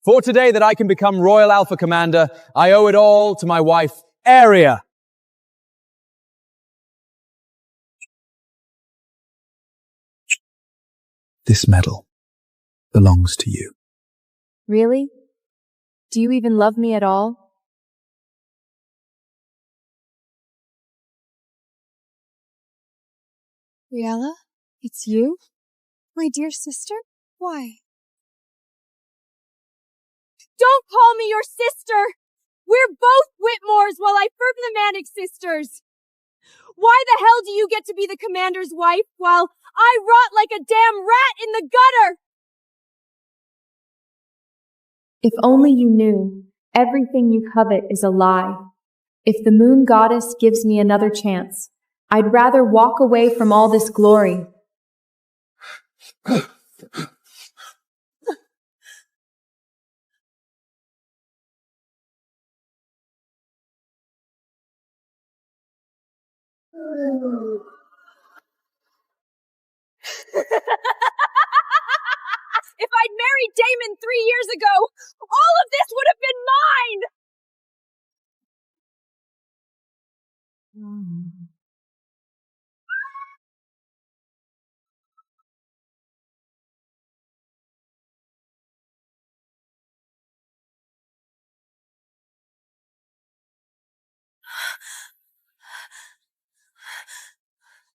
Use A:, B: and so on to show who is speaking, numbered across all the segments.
A: For today that I can become Royal Alpha Commander, I owe it all to my wife, Arya.
B: This medal belongs to you.
C: Really? Do you even love me at all?
D: Briella, it's you? My dear sister? Why?
C: Don't call me your sister! We're both Whitmores while I firm the Manic sisters! Why the hell do you get to be the commander's wife while I rot like a damn rat in the gutter? If only you knew, everything you covet is a lie. If the moon goddess gives me another chance, I'd rather walk away from all this glory. If I'd married Damon 3 years ago, all of this would have been mine!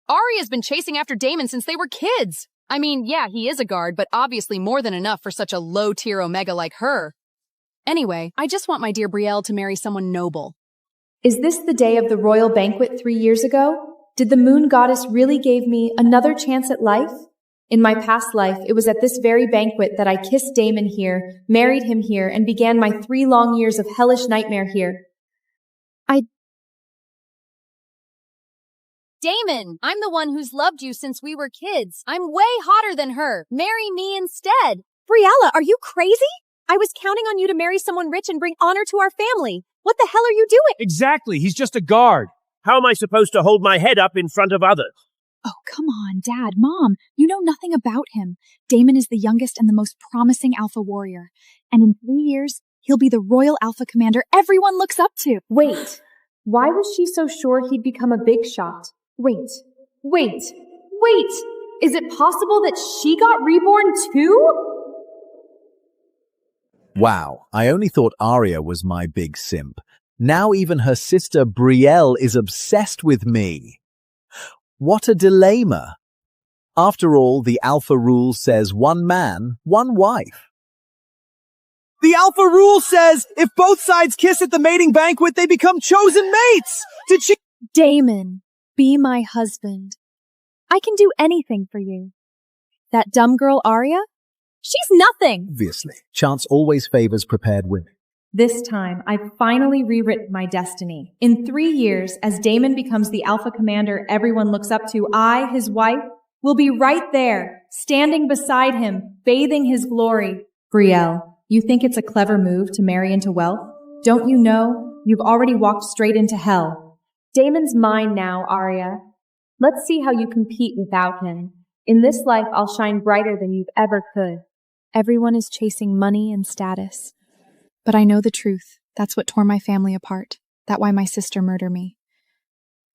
E: Arya's been chasing after Damon since they were kids. I mean, yeah, he is a guard, but obviously more than enough for such a low-tier Omega like her. Anyway, I just want my dear Brielle to marry someone noble.
C: Is this the day of the royal banquet 3 years ago? Did the moon goddess really give me another chance at life? In my past life, it was at this very banquet that I kissed Damon here, married him here, and began my 3 long years of hellish nightmare here.
E: Damon, I'm the one who's loved you since we were kids. I'm way hotter than her. Marry me instead.
C: Briella, are you crazy? I was counting on you to marry someone rich and bring honor to our family. What the hell are you doing?
A: Exactly, he's just a guard.
F: How am I supposed to hold my head up in front of others?
D: Oh, come on, Dad, Mom. You know nothing about him. Damon is the youngest and the most promising Alpha warrior. And in 3 years, he'll be the Royal Alpha Commander everyone looks up to.
C: Wait, why was she so sure he'd become a big shot? Wait. Is it possible that she got reborn too?
B: Wow, I only thought Arya was my big simp. Now even her sister Brielle is obsessed with me. What a dilemma. After all, the Alpha rule says 1 man, 1 wife.
A: The Alpha rule says if both sides kiss at the mating banquet, they become chosen mates. Did she?
D: Damon, be my husband. I can do anything for you. That dumb girl Arya? She's nothing.
B: Obviously, chance always favors prepared women.
C: This time, I've finally rewritten my destiny. In 3 years, as Damon becomes the Alpha Commander everyone looks up to, I, his wife, will be right there, standing beside him, bathing his glory. Brielle, you think it's a clever move to marry into wealth? Don't you know you've already walked straight into hell? Damon's mine now, Arya. Let's see how you compete without him. In this life, I'll shine brighter than you've ever could.
D: Everyone is chasing money and status. But I know the truth. That's what tore my family apart. That's why my sister murdered me.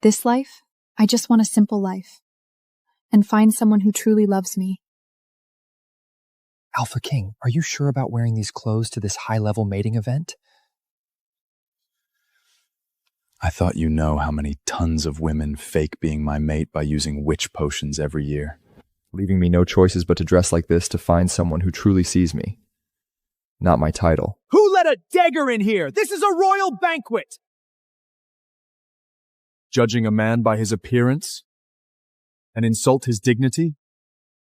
D: This life, I just want a simple life. And find someone who truly loves me.
G: Alpha King, are you sure about wearing these clothes to this high-level mating event?
H: I thought you know how many tons of women fake being my mate by using witch potions every year.
G: Leaving me no choices but to dress like this to find someone who truly sees me. Not my title.
A: Who let a dagger in here? This is a royal banquet! Judging a man by his appearance? And insult his dignity?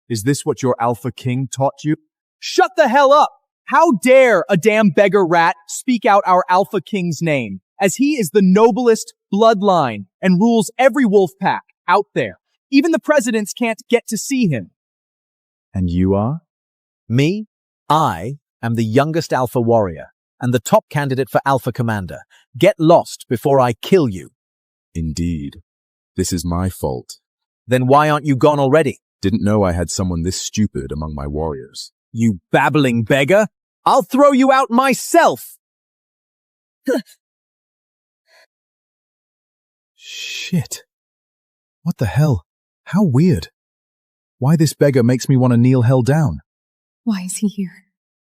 A: Is this what your Alpha King taught you? Shut the hell up! How dare a damn beggar rat speak out our Alpha King's name, as he is the noblest bloodline and rules every wolf pack out there. Even the presidents can't get to see him.
B: And you are? Me? I am the youngest Alpha warrior and the top candidate for Alpha Commander. Get lost before I kill you.
H: Indeed. This is my fault.
B: Then why aren't you gone already?
H: Didn't know I had someone this stupid among my warriors.
B: You babbling beggar! I'll throw you out myself!
A: Shit. What the hell? How weird. Why this beggar makes me want to kneel hell down.
D: Why is he here?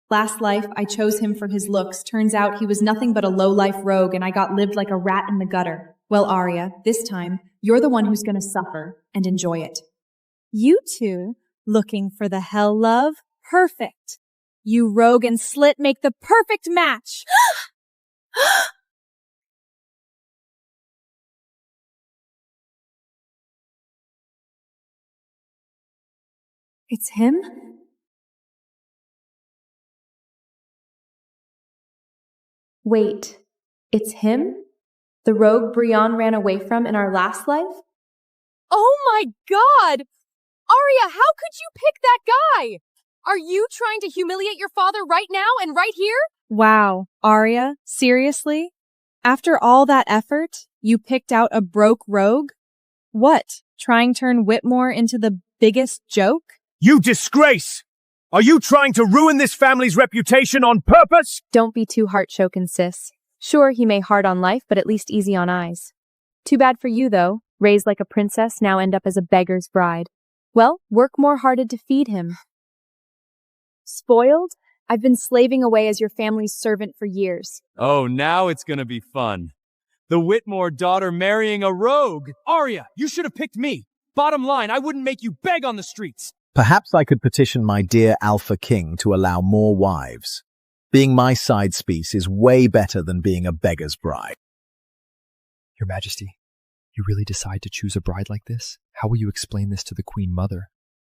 C: Last life, I chose him for his looks. Turns out he was nothing but a low-life rogue, and I got lived like a rat in the gutter. Well, Arya, this time, you're the one who's gonna suffer and enjoy it.
I: You two, looking for the hell love? Perfect. You rogue and slit make the perfect match.
D: It's him?
C: Wait, it's him? The rogue Brienne ran away from in our last life?
E: Oh my god! Arya, how could you pick that guy? Are you trying to humiliate your father right now and right here?
I: Wow, Arya, seriously? After all that effort, you picked out a broke rogue? What, trying to turn Whitmore into the biggest joke?
F: You disgrace! Are you trying to ruin this family's reputation on purpose?
J: Don't be too heart-choking, sis. Sure, he may hard on life, but at least easy on eyes. Too bad for you, though. Raised like a princess, now end up as a beggar's bride. Well, work more hearted to feed him. Spoiled? I've been slaving away as your family's servant for years.
K: Oh, now it's gonna be fun. The Whitmore daughter marrying a rogue.
L: Arya, you should have picked me. Bottom line, I wouldn't make you beg on the streets.
B: Perhaps I could petition my dear Alpha King to allow more wives. Being my side spiece is way better than being a beggar's bride.
G: Your Majesty, you really decide to choose a bride like this? How will you explain this to the Queen Mother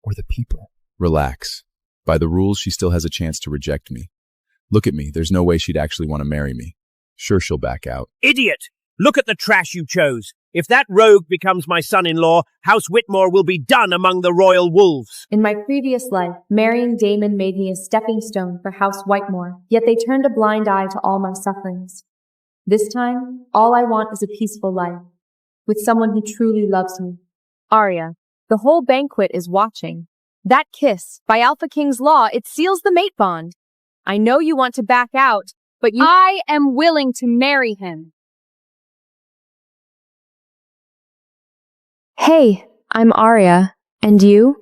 G: or the people?
H: Relax. By the rules, she still has a chance to reject me. Look at me, there's no way she'd actually want to marry me. Sure, she'll back out.
F: Idiot! Look at the trash you chose. If that rogue becomes my son-in-law, House Whitmore will be done among the royal wolves.
C: In my previous life, marrying Damon made me a stepping stone for House Whitmore, yet they turned a blind eye to all my sufferings. This time, all I want is a peaceful life, with someone who truly loves me.
J: Arya, the whole banquet is watching. That kiss, by Alpha King's law, it seals the mate bond. I know you want to back out, but I am willing to marry him. Hey, I'm Arya. And you?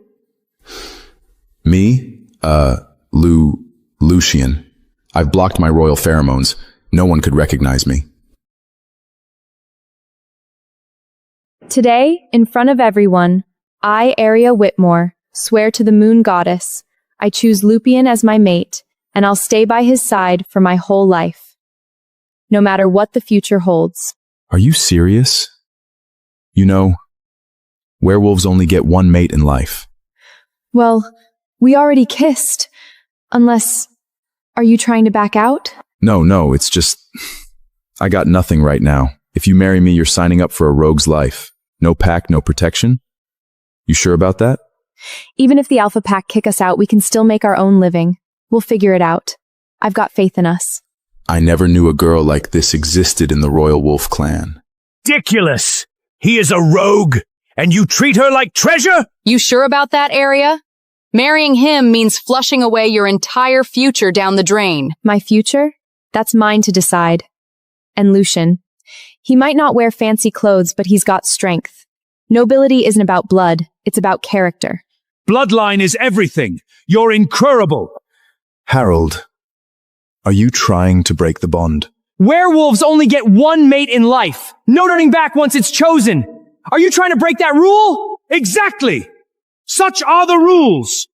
H: Me? Lucian. I've blocked my royal pheromones. No one could recognize me.
J: Today, in front of everyone, I, Arya Whitmore, swear to the moon goddess, I choose Lucian as my mate, and I'll stay by his side for my whole life, no matter what the future holds.
H: Are you serious? You know, werewolves only get one mate in life.
J: Well, we already kissed. Unless, are you trying to back out?
H: No, it's just, I got nothing right now. If you marry me, you're signing up for a rogue's life. No pack, no protection. You sure about that?
J: Even if the Alpha Pack kick us out, we can still make our own living. We'll figure it out. I've got faith in us.
H: I never knew a girl like this existed in the Royal Wolf clan.
F: Ridiculous! He is a rogue, and you treat her like treasure?
E: You sure about that, Arya? Marrying him means flushing away your entire future down the drain.
J: My future? That's mine to decide. And Lucian. He might not wear fancy clothes, but he's got strength. Nobility isn't about blood, it's about character.
F: Bloodline is everything. You're incurable.
H: Harold, are you trying to break the bond?
L: Werewolves only get one mate in life. No turning back once it's chosen. Are you trying to break that rule?
F: Exactly. Such are the rules.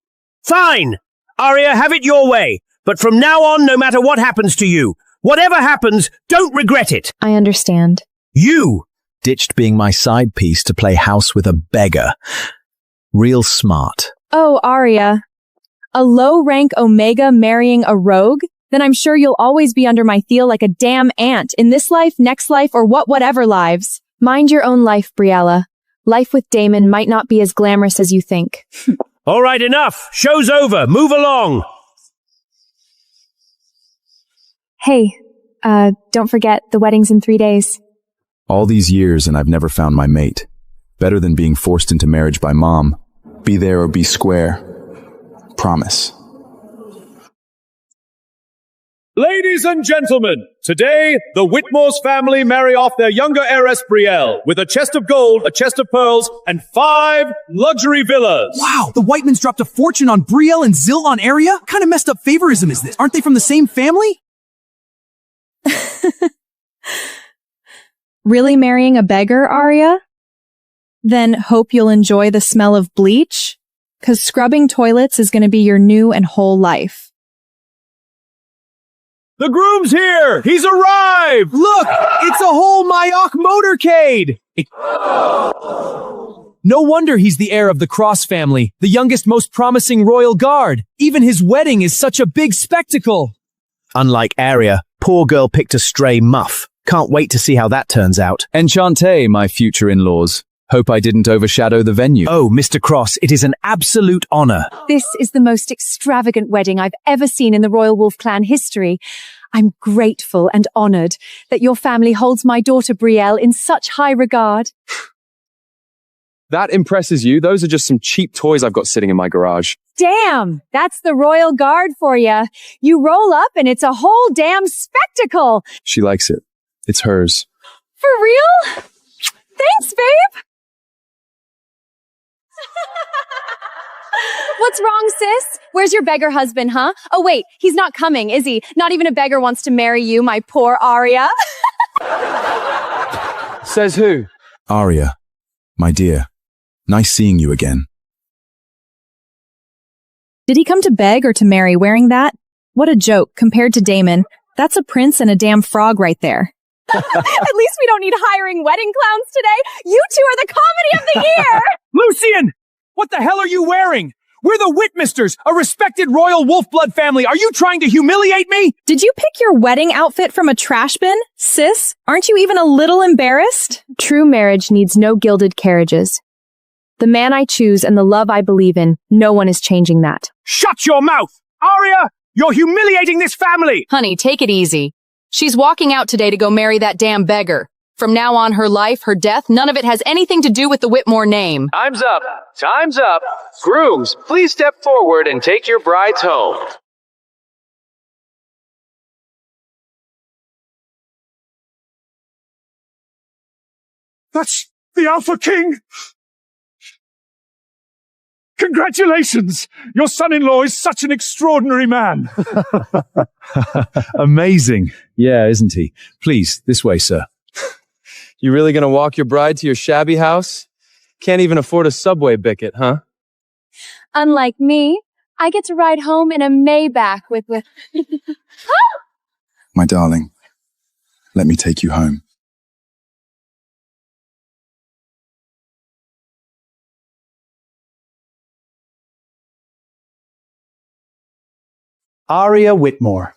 F: Fine. Arya, have it your way. But from now on, no matter what happens to you, whatever happens, don't regret it.
J: I understand.
F: You
B: ditched being my side piece to play house with a beggar. Real smart.
J: Oh, Arya. A low-rank Omega marrying a rogue? Then I'm sure you'll always be under my heel like a damn ant in this life, next life, or whatever lives. Mind your own life, Briella. Life with Damon might not be as glamorous as you think.
F: All right, enough. Show's over. Move along.
J: Hey, don't forget, the wedding's in 3 days.
H: All these years and I've never found my mate. Better than being forced into marriage by mom. Be there or be square. Promise.
M: Ladies and gentlemen, today, the Whitmore's family marry off their younger heiress Brielle with a chest of gold, a chest of pearls, and 5 luxury villas.
L: Wow, the Whitemans dropped a fortune on Brielle and Zil on Arya? What kind of messed up favorism is this? Aren't they from the same family?
I: Really marrying a beggar, Arya? Then hope you'll enjoy the smell of bleach? 'Cause scrubbing toilets is going to be your new and whole life.
M: The groom's here! He's arrived!
L: Look! It's a whole Mayock motorcade! No wonder he's the heir of the Cross family, the youngest, most promising royal guard. Even his wedding is such a big spectacle.
B: Unlike Arya, poor girl picked a stray muff. Can't wait to see how that turns out.
H: Enchante, my future in-laws. Hope I didn't overshadow the venue.
B: Oh, Mr. Cross, it is an absolute honor.
J: This is the most extravagant wedding I've ever seen in the Royal Wolf clan history. I'm grateful and honored that your family holds my daughter Brielle in such high regard.
G: That impresses you? Those are just some cheap toys I've got sitting in my garage.
J: Damn, that's the Royal Guard for ya. You roll up and it's a whole damn spectacle.
G: She likes it. It's hers.
J: For real? Thanks, babe. What's wrong, sis? Where's your beggar husband, huh? Oh, wait, he's not coming, is he? Not even a beggar wants to marry you, my poor Arya.
G: Says who?
H: Arya, my dear, nice seeing you again.
I: Did he come to beg or to marry wearing that? What a joke compared to Damon. That's a prince and a damn frog right there.
J: At least we don't need hiring wedding clowns today. You two are the comedy of the year.
L: Lucian! What the hell are you wearing? We're the Whitmisters, a respected royal wolf blood family. Are you trying to humiliate me?
I: Did you pick your wedding outfit from a trash bin? Sis, aren't you even a little embarrassed?
J: True marriage needs no gilded carriages. The man I choose and the love I believe in, no one is changing that.
F: Shut your mouth! Arya, you're humiliating this family!
E: Honey, take it easy. She's walking out today to go marry that damn beggar. From now on, her life, her death, none of it has anything to do with the Whitmore name.
N: Time's up. Time's up. Grooms, please step forward and take your brides home.
M: That's the Alpha King! Congratulations! Your son-in-law is such an extraordinary man.
H: Amazing. Yeah, isn't he? Please, this way, sir.
G: You really gonna walk your bride to your shabby house? Can't even afford a subway bicket, huh?
J: Unlike me, I get to ride home in a Maybach with...
H: My darling, let me take you home.
O: Arya Whitmore,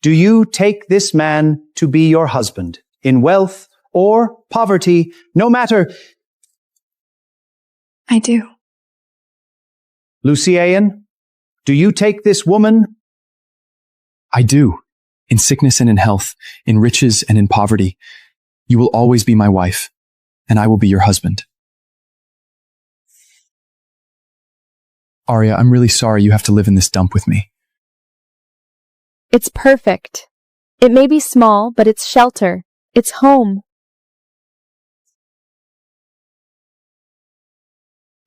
O: do you take this man to be your husband in wealth or poverty, no matter?
D: I do.
O: Lucian, do you take this woman?
G: I do. In sickness and in health, in riches and in poverty. You will always be my wife, and I will be your husband. Arya, I'm really sorry you have to live in this dump with me.
J: It's perfect. It may be small, but it's shelter. It's home.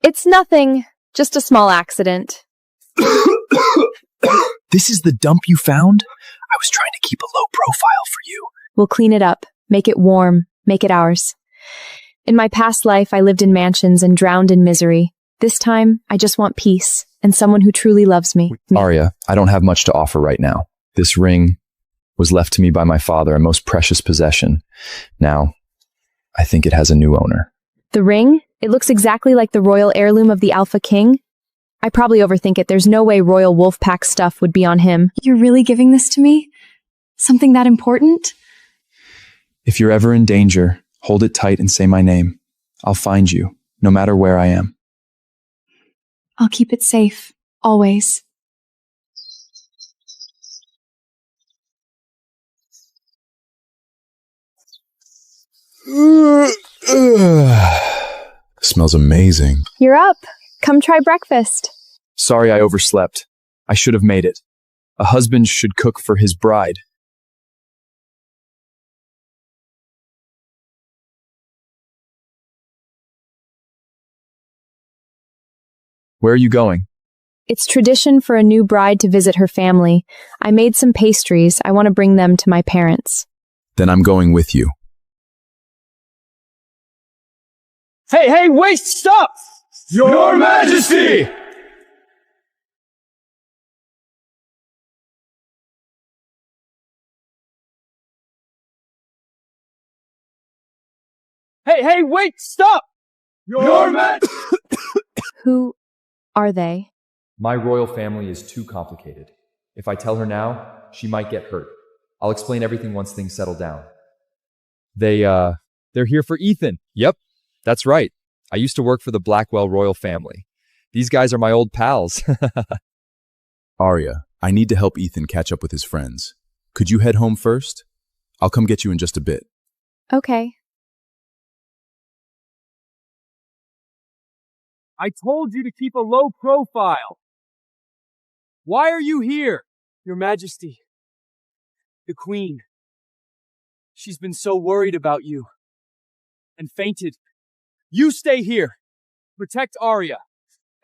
J: It's nothing. Just a small accident.
G: This is the dump you found? I was trying to keep a low profile for you.
J: We'll clean it up, make it warm, make it ours. In my past life, I lived in mansions and drowned in misery. This time, I just want peace and someone who truly loves me.
G: Arya, I don't have much to offer right now. This ring was left to me by my father, a most precious possession. Now, I think it has a new owner.
J: The ring? It looks exactly like the royal heirloom of the Alpha King. I probably overthink it. There's no way royal wolf pack stuff would be on him.
D: You're really giving this to me? Something that important?
G: If you're ever in danger, hold it tight and say my name. I'll find you, no matter where I am.
D: I'll keep it safe, always.
H: Smells amazing.
J: You're up. Come try breakfast.
G: Sorry I overslept. I should have made it. A husband should cook for his bride. Where are you going?
J: It's tradition for a new bride to visit her family. I made some pastries. I want to bring them to my parents.
H: Then I'm going with you.
L: Hey, wait, stop!
M: Your Majesty!
L: Hey, wait, stop!
M: Your Majesty!
J: Who are they?
G: My royal family is too complicated. If I tell her now, she might get hurt. I'll explain everything once things settle down. They're here for Ethan. Yep, that's right. I used to work for the Blackwell royal family. These guys are my old pals.
H: Arya, I need to help Ethan catch up with his friends. Could you head home first? I'll come get you in just a bit.
J: Okay.
L: I told you to keep a low profile. Why are you here? Your Majesty, the Queen. She's been so worried about you and fainted. You stay here. Protect Arya.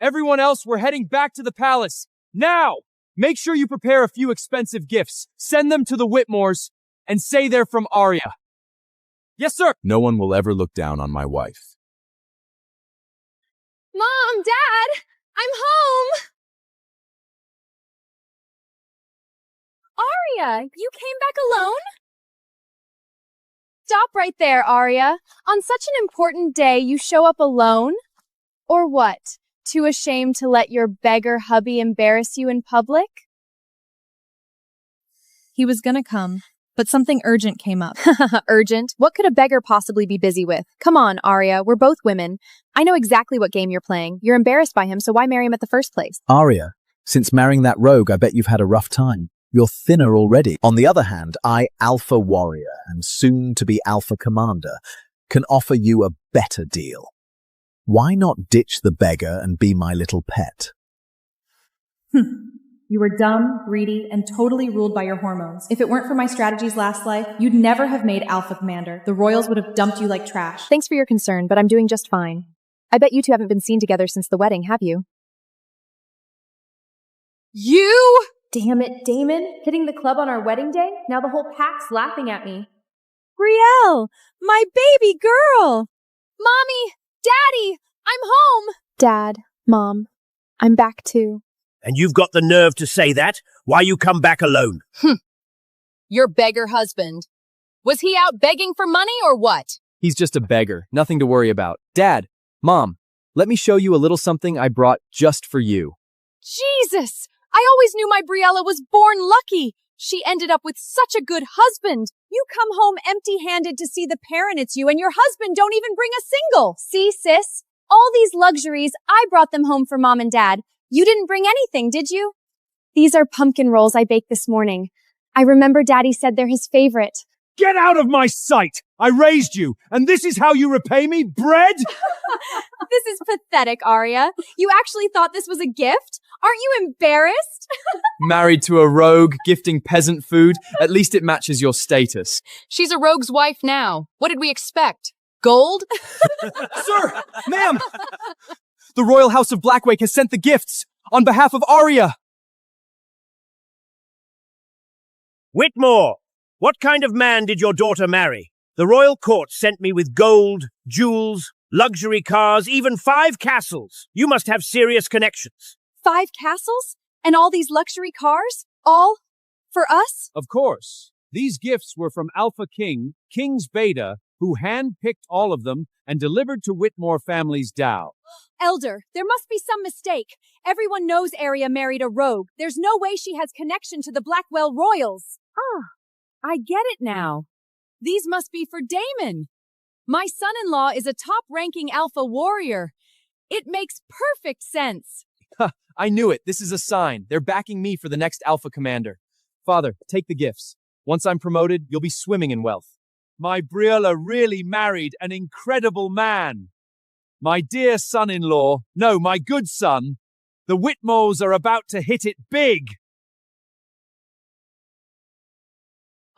L: Everyone else, we're heading back to the palace. Now! Make sure you prepare a few expensive gifts. Send them to the Whitmores and say they're from Arya. Yes, sir.
H: No one will ever look down on my wife.
I: Mom, Dad, I'm home! Arya, you came back alone?
J: Stop right there, Arya. On such an important day, you show up alone? Or what? Too ashamed to let your beggar hubby embarrass you in public?
C: He was gonna come, but something urgent came up.
J: Urgent? What could a beggar possibly be busy with? Come on, Arya, we're both women. I know exactly what game you're playing. You're embarrassed by him, so why marry him at the first place?
B: Arya, since marrying that rogue, I bet you've had a rough time. You're thinner already. On the other hand, I, Alpha Warrior, and soon to be Alpha Commander, can offer you a better deal. Why not ditch the beggar and be my little pet?
C: You were dumb, greedy, and totally ruled by your hormones. If it weren't for my strategies last life, you'd never have made Alpha Commander. The royals would have dumped you like trash.
J: Thanks for your concern, but I'm doing just fine. I bet you two haven't been seen together since the wedding, have you?
I: You?
C: Damn it, Damon. Hitting the club on our wedding day? Now the whole pack's laughing at me.
I: Brielle, my baby girl! Mommy! Daddy! I'm home!
J: Dad, Mom, I'm back too.
F: And you've got the nerve to say that? Why you come back alone?
E: Your beggar husband. Was he out begging for money or what?
K: He's just a beggar. Nothing to worry about. Dad, Mom, let me show you a little something I brought just for you.
E: Jesus! I always knew my Briella was born lucky. She ended up with such a good husband.
I: You come home empty-handed to see the parent it's you, and your husband don't even bring a single.
J: See, sis? All these luxuries, I brought them home for Mom and Dad. You didn't bring anything, did you? These are pumpkin rolls I baked this morning. I remember Daddy said they're his favorite.
L: Get out of my sight! I raised you, and this is how you repay me? Bread?
I: This is pathetic, Arya. You actually thought this was a gift? Aren't you embarrassed?
K: Married to a rogue, gifting peasant food, at least it matches your status.
E: She's a rogue's wife now. What did we expect? Gold?
L: Sir! Ma'am! The Royal House of Blackwake has sent the gifts on behalf of Arya!
F: Whitmore, what kind of man did your daughter marry? The royal court sent me with gold, jewels, luxury cars, even 5 castles. You must have serious connections.
I: 5 castles? And all these luxury cars? All for us?
L: Of course. These gifts were from Alpha King, King's Beta, who hand-picked all of them and delivered to Whitmore family's Dow.
I: Elder, there must be some mistake. Everyone knows Arya married a rogue. There's no way she has connection to the Blackwell royals.
E: I get it now. These must be for Damon. My son-in-law is a top-ranking alpha warrior. It makes perfect sense.
K: I knew it. This is a sign. They're backing me for the next Alpha Commander. Father, take the gifts. Once I'm promoted, you'll be swimming in wealth.
L: My Briella really married an incredible man. My dear son-in-law, no, my good son, the Whitmores are about to hit it big.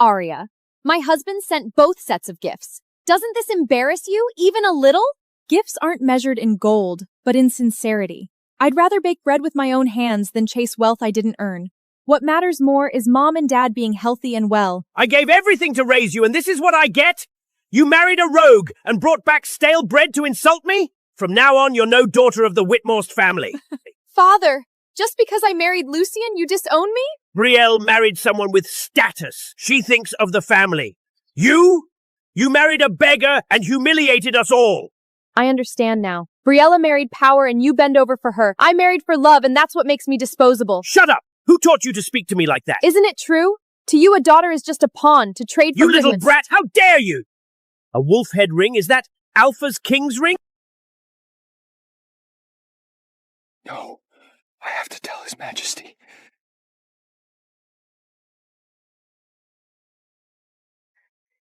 J: Arya, my husband sent both sets of gifts. Doesn't this embarrass you, even a little?
I: Gifts aren't measured in gold, but in sincerity. I'd rather bake bread with my own hands than chase wealth I didn't earn. What matters more is Mom and Dad being healthy and well.
F: I gave everything to raise you, and this is what I get? You married a rogue and brought back stale bread to insult me? From now on, you're no daughter of the Whitmore's family.
J: Father, just because I married Lucian, you disown me?
F: Brielle married someone with status. She thinks of the family. You married a beggar and humiliated us all.
J: I understand now. Briella married power and you bend over for her. I married for love and that's what makes me disposable.
F: Shut up! Who taught you to speak to me like that?
J: Isn't it true? To you, a daughter is just a pawn to trade for
F: You little
J: goodness.
F: brat, how dare you! A wolf head ring? Is that Alpha's king's ring?
L: No, I have to tell His Majesty.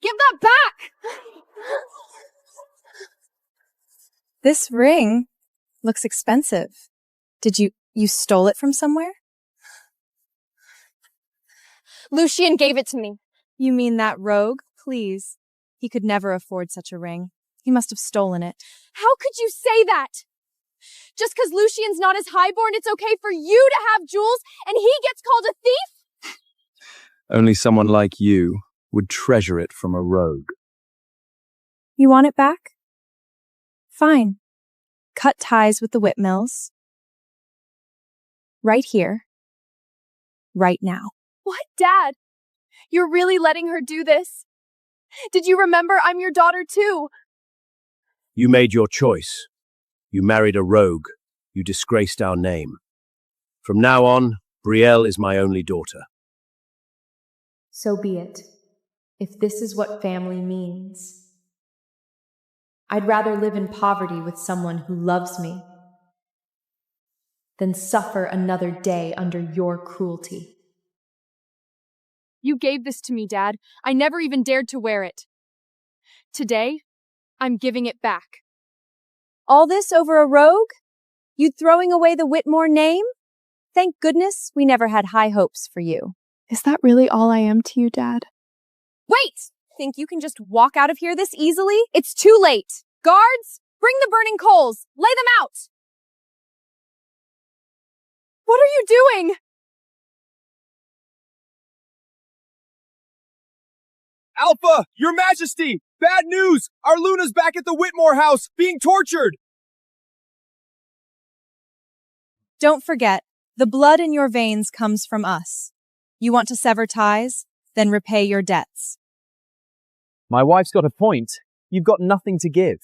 J: Give that back!
I: This ring looks expensive. Did you stole it from somewhere?
J: Lucian gave it to me.
I: You mean that rogue? Please. He could never afford such a ring. He must have stolen it.
J: How could you say that? Just because Lucian's not as highborn, it's okay for you to have jewels and he gets called a thief?
H: Only someone like you would treasure it from a rogue.
I: You want it back? Fine. Cut ties with the Whitmills. Right here. Right now.
J: What, Dad? You're really letting her do this? Did you remember I'm your daughter too?
F: You made your choice. You married a rogue. You disgraced our name. From now on, Brielle is my only daughter.
C: So be it, if this is what family means. I'd rather live in poverty with someone who loves me than suffer another day under your cruelty.
J: You gave this to me, Dad. I never even dared to wear it. Today, I'm giving it back.
I: All this over a rogue? You throwing away the Whitmore name? Thank goodness we never had high hopes for you.
D: Is that really all I am to you, Dad?
J: Wait! Think you can just walk out of here this easily? It's too late. Guards, bring the burning coals. Lay them out. What are you doing?
K: Alpha, Your Majesty! Bad news! Our Luna's back at the Whitmore house, being tortured!
I: Don't forget, the blood in your veins comes from us. You want to sever ties? Then repay your debts.
K: My wife's got a point. You've got nothing to give.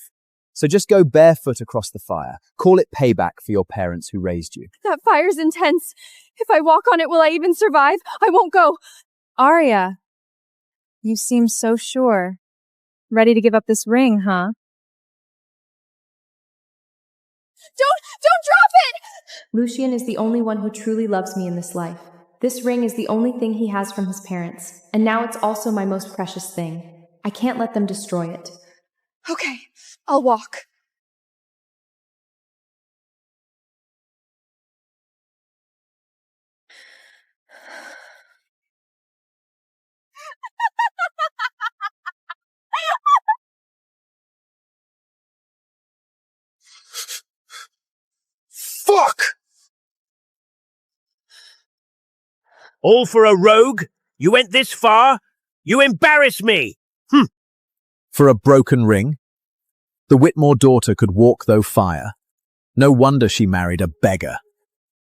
K: So just go barefoot across the fire. Call it payback for your parents who raised you.
J: That fire's intense. If I walk on it, will I even survive? I won't go.
I: Arya, you seem so sure. Ready to give up this ring, huh?
J: Don't drop it!
C: Lucian is the only one who truly loves me in this life. This ring is the only thing he has from his parents, and now it's also my most precious thing. I can't let them destroy it.
J: Okay, I'll walk.
F: Fuck! All for a rogue? You went this far? You embarrass me!
B: For a broken ring? The Whitmore daughter could walk though fire. No wonder she married a beggar.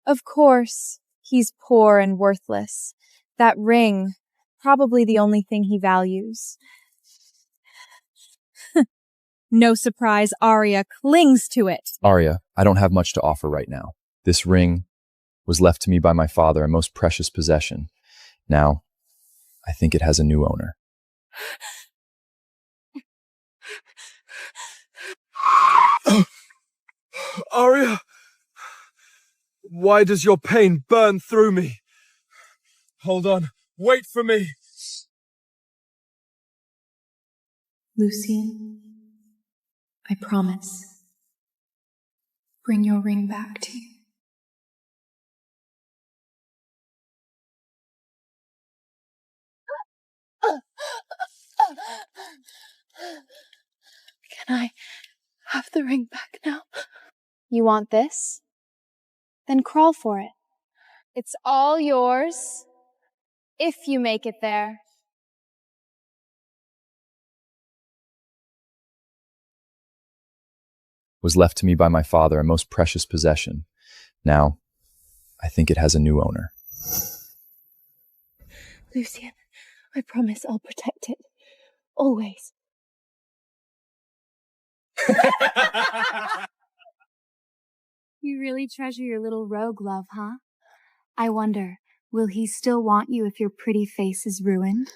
I: Of course, he's poor and worthless. That ring, probably the only thing he values. No surprise, Arya clings to it.
G: Arya, I don't have much to offer right now. This ring was left to me by my father, a most precious possession. Now, I think it has a new owner.
K: Arya, why does your pain burn through me? Hold on, wait for me.
C: Lucian, I promise.
D: Bring your ring back to you.
P: Can I have the ring back now?
J: You want this? Then crawl for it. It's all yours, if you make it there.
G: Was left to me by my father, a most precious possession. Now, I think it has a new owner.
P: Lucian, I promise I'll protect it. Always.
J: You really treasure your little rogue love, huh? I wonder, will he still want you if your pretty face is ruined?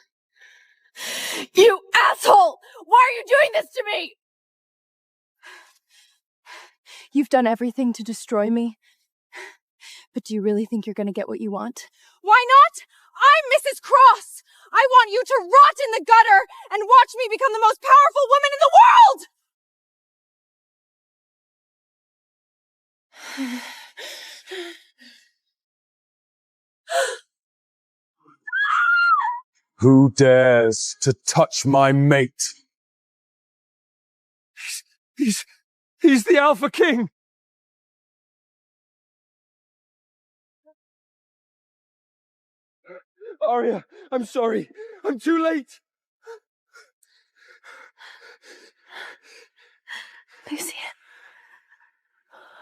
P: You asshole! Why are you doing this to me? You've done everything to destroy me. But do you really think you're going to get what you want?
I: Why not? I'm Mrs. Cross! I want you to rot in the gutter and watch me become the most powerful woman in the world!
M: Who dares to touch my mate?
L: He's the Alpha King! Arya, I'm sorry. I'm too late.
P: Lucian,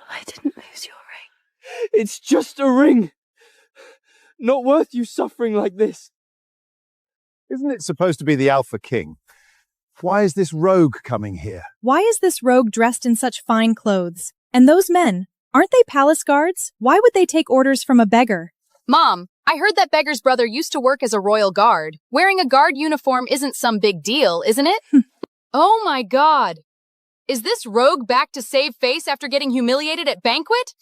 P: I didn't lose your ring.
L: It's just a ring. Not worth you suffering like this.
O: Isn't it supposed to be the Alpha King? Why is this rogue coming here?
C: Why is this rogue dressed in such fine clothes? And those men, aren't they palace guards? Why would they take orders from a beggar?
E: Mom, I heard that beggar's brother used to work as a royal guard. Wearing a guard uniform isn't some big deal, isn't it? Oh my god. Is this rogue back to save face after getting humiliated at banquet?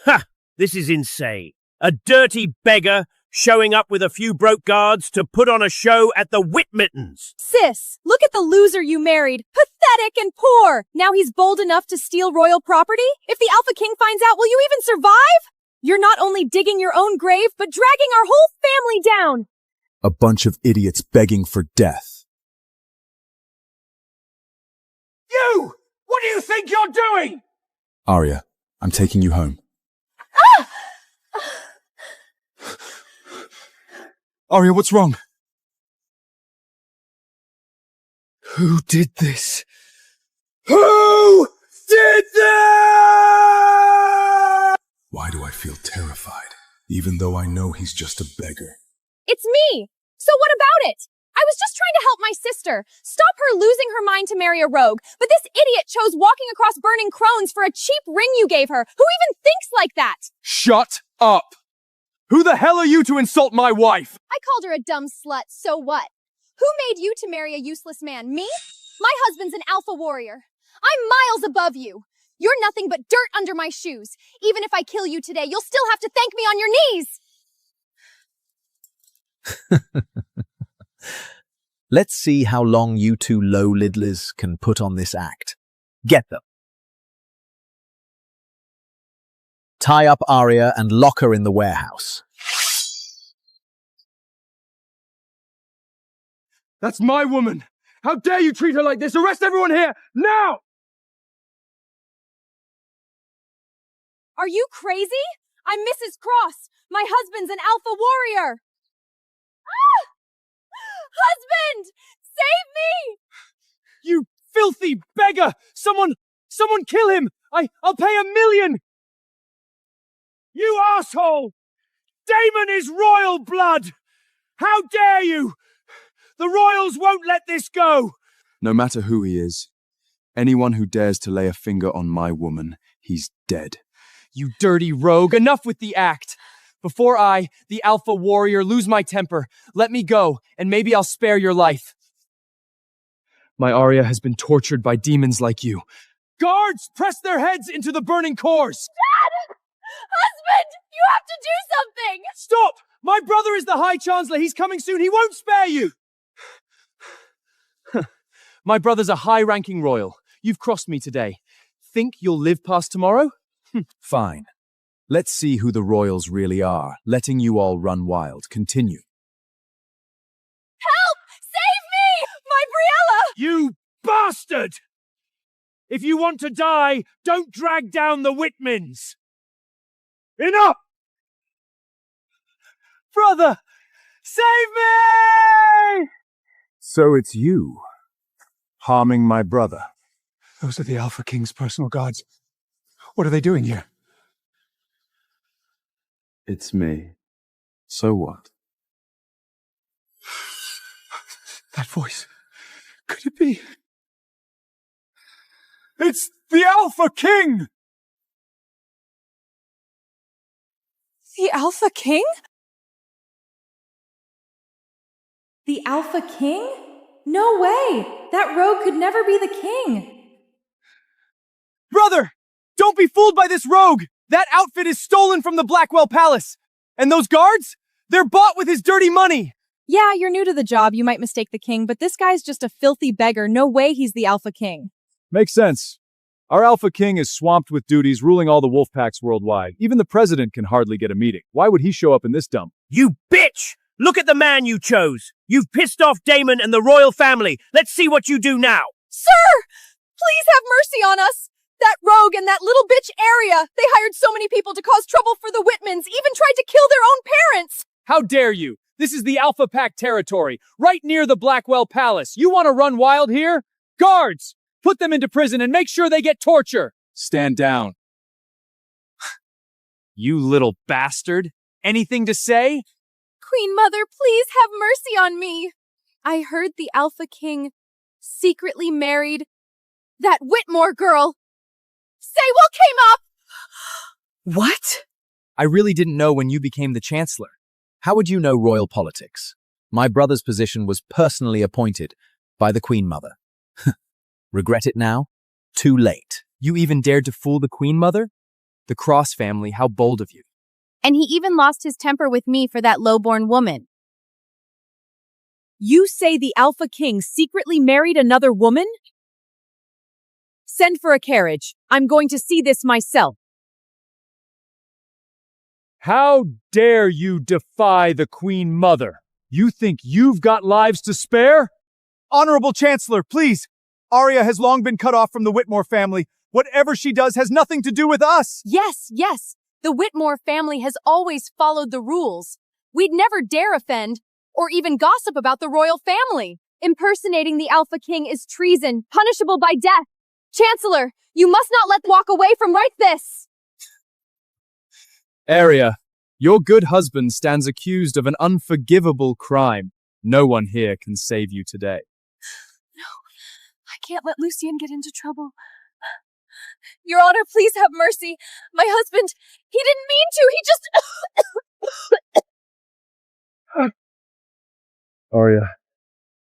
F: Ha! This is insane. A dirty beggar showing up with a few broke guards to put on a show at the Whitmittens.
C: Sis, look at the loser you married. Pathetic and poor. Now he's bold enough to steal royal property? If the Alpha King finds out, will you even survive? You're not only digging your own grave, but dragging our whole family down.
H: A bunch of idiots begging for death.
F: You! What do you think you're doing?
H: Arya, I'm taking you home.
P: Ah!
A: Arya, what's wrong?
L: Who did this?
M: Who did that?
H: Why do I feel terrified, even though I know he's just a beggar?
C: It's me. So what about it? I was just trying to help my sister. Stop her losing her mind to marry a rogue. But this idiot chose walking across burning crones for a cheap ring you gave her. Who even thinks like that?
A: Shut up! Who the hell are you to insult my wife?
C: I called her a dumb slut, so what? Who made you to marry a useless man? Me? My husband's an alpha warrior. I'm miles above you. You're nothing but dirt under my shoes. Even if I kill you today, you'll still have to thank me on your knees.
B: Let's see how long you two low-lidlers can put on this act. Get them. Tie up Arya and lock her in the warehouse.
L: That's my woman. How dare you treat her like this? Arrest everyone here, now!
C: Are you crazy? I'm Mrs. Cross. My husband's an alpha warrior. Ah! Husband! Save me!
L: You filthy beggar! Someone kill him! I'll pay $1 million! You asshole! Damon is royal blood! How dare you! The royals won't let this go!
H: No matter who he is, anyone who dares to lay a finger on my woman, he's dead.
L: You dirty rogue, enough with the act! Before I, the alpha warrior, lose my temper, let me go, and maybe I'll spare your life. My Arya has been tortured by demons like you. Guards, press their heads into the burning cores!
I: Dad! Husband! You have to do something!
L: Stop! My brother is the High Chancellor. He's coming soon. He won't spare you! My brother's a high-ranking royal. You've crossed me today. Think you'll live past tomorrow?
H: Fine. Let's see who the royals really are, letting you all run wild. Continue.
I: Help! Save me! My Briella!
F: You bastard! If you want to die, don't drag down the Whitmans! Enough!
L: Brother! Save me!
A: So it's you, harming my brother.
Q: Those are the Alpha King's personal guards. What are they doing here?
A: It's me. So what?
Q: That voice. Could it be?
L: It's the Alpha King!
I: The Alpha King?
C: The Alpha King? No way! That rogue could never be the king!
L: Brother! Don't be fooled by this rogue! That outfit is stolen from the Blackwell Palace! And those guards? They're bought with his dirty money!
I: Yeah, you're new to the job, you might mistake the king, but this guy's just a filthy beggar. No way he's the Alpha King.
A: Makes sense. Our Alpha King is swamped with duties, ruling all the wolf packs worldwide. Even the president can hardly get a meeting. Why would he show up in this dump?
F: You bitch! Look at the man you chose! You've pissed off Damon and the royal family. Let's see what you do now.
I: Sir! Please have mercy on us! That rogue and that little bitch Arya! They hired so many people to cause trouble for the Whitmans, even tried to kill their own parents!
L: How dare you! This is the Alpha Pack territory, right near the Blackwell Palace. You want to run wild here? Guards! Put them into prison and make sure they get torture!
A: Stand down.
L: You little bastard! Anything to say?
I: Queen Mother, please have mercy on me! I heard the Alpha King secretly married that Whitmore girl. Say what came up!
K: What?
L: I really didn't know when you became the Chancellor.
B: How would you know royal politics? My brother's position was personally appointed by the Queen Mother. Regret it now? Too late.
L: You even dared to fool the Queen Mother? The Cross family, how bold of you.
J: And he even lost his temper with me for that lowborn woman.
I: You say the Alpha King secretly married another woman? Send for a carriage. I'm going to see this myself.
A: How dare you defy the Queen Mother? You think you've got lives to spare?
L: Honorable Chancellor, please! Arya has long been cut off from the Whitmore family. Whatever she does has nothing to do with us!
E: Yes, yes. The Whitmore family has always followed the rules. We'd never dare offend or even gossip about the royal family.
J: Impersonating the Alpha King is treason, punishable by death. Chancellor, you must not let them walk away from this.
A: Arya, your good husband stands accused of an unforgivable crime. No one here can save you today.
I: No, I can't let Lucian get into trouble. Your Honor, please have mercy. My husband, he didn't mean to. He just...
A: Arya,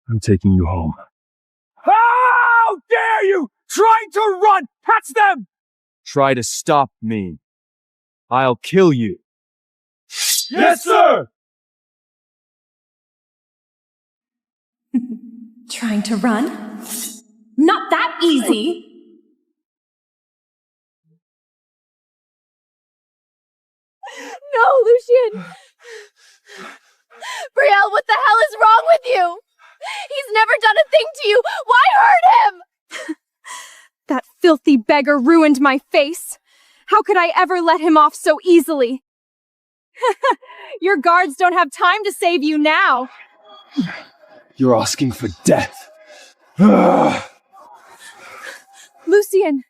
A: I'm taking you home.
L: How dare you! Trying to run! Catch them!
A: Try to stop me. I'll kill you.
L: Yes, sir!
C: Trying to run? Not that easy!
I: No, Lucian!
J: Brielle, what the hell is wrong with you? He's never done a thing to you. Why hurt him?
I: That filthy beggar ruined my face. How could I ever let him off so easily? Your guards don't have time to save you now.
Q: You're asking for death.
I: Lucian,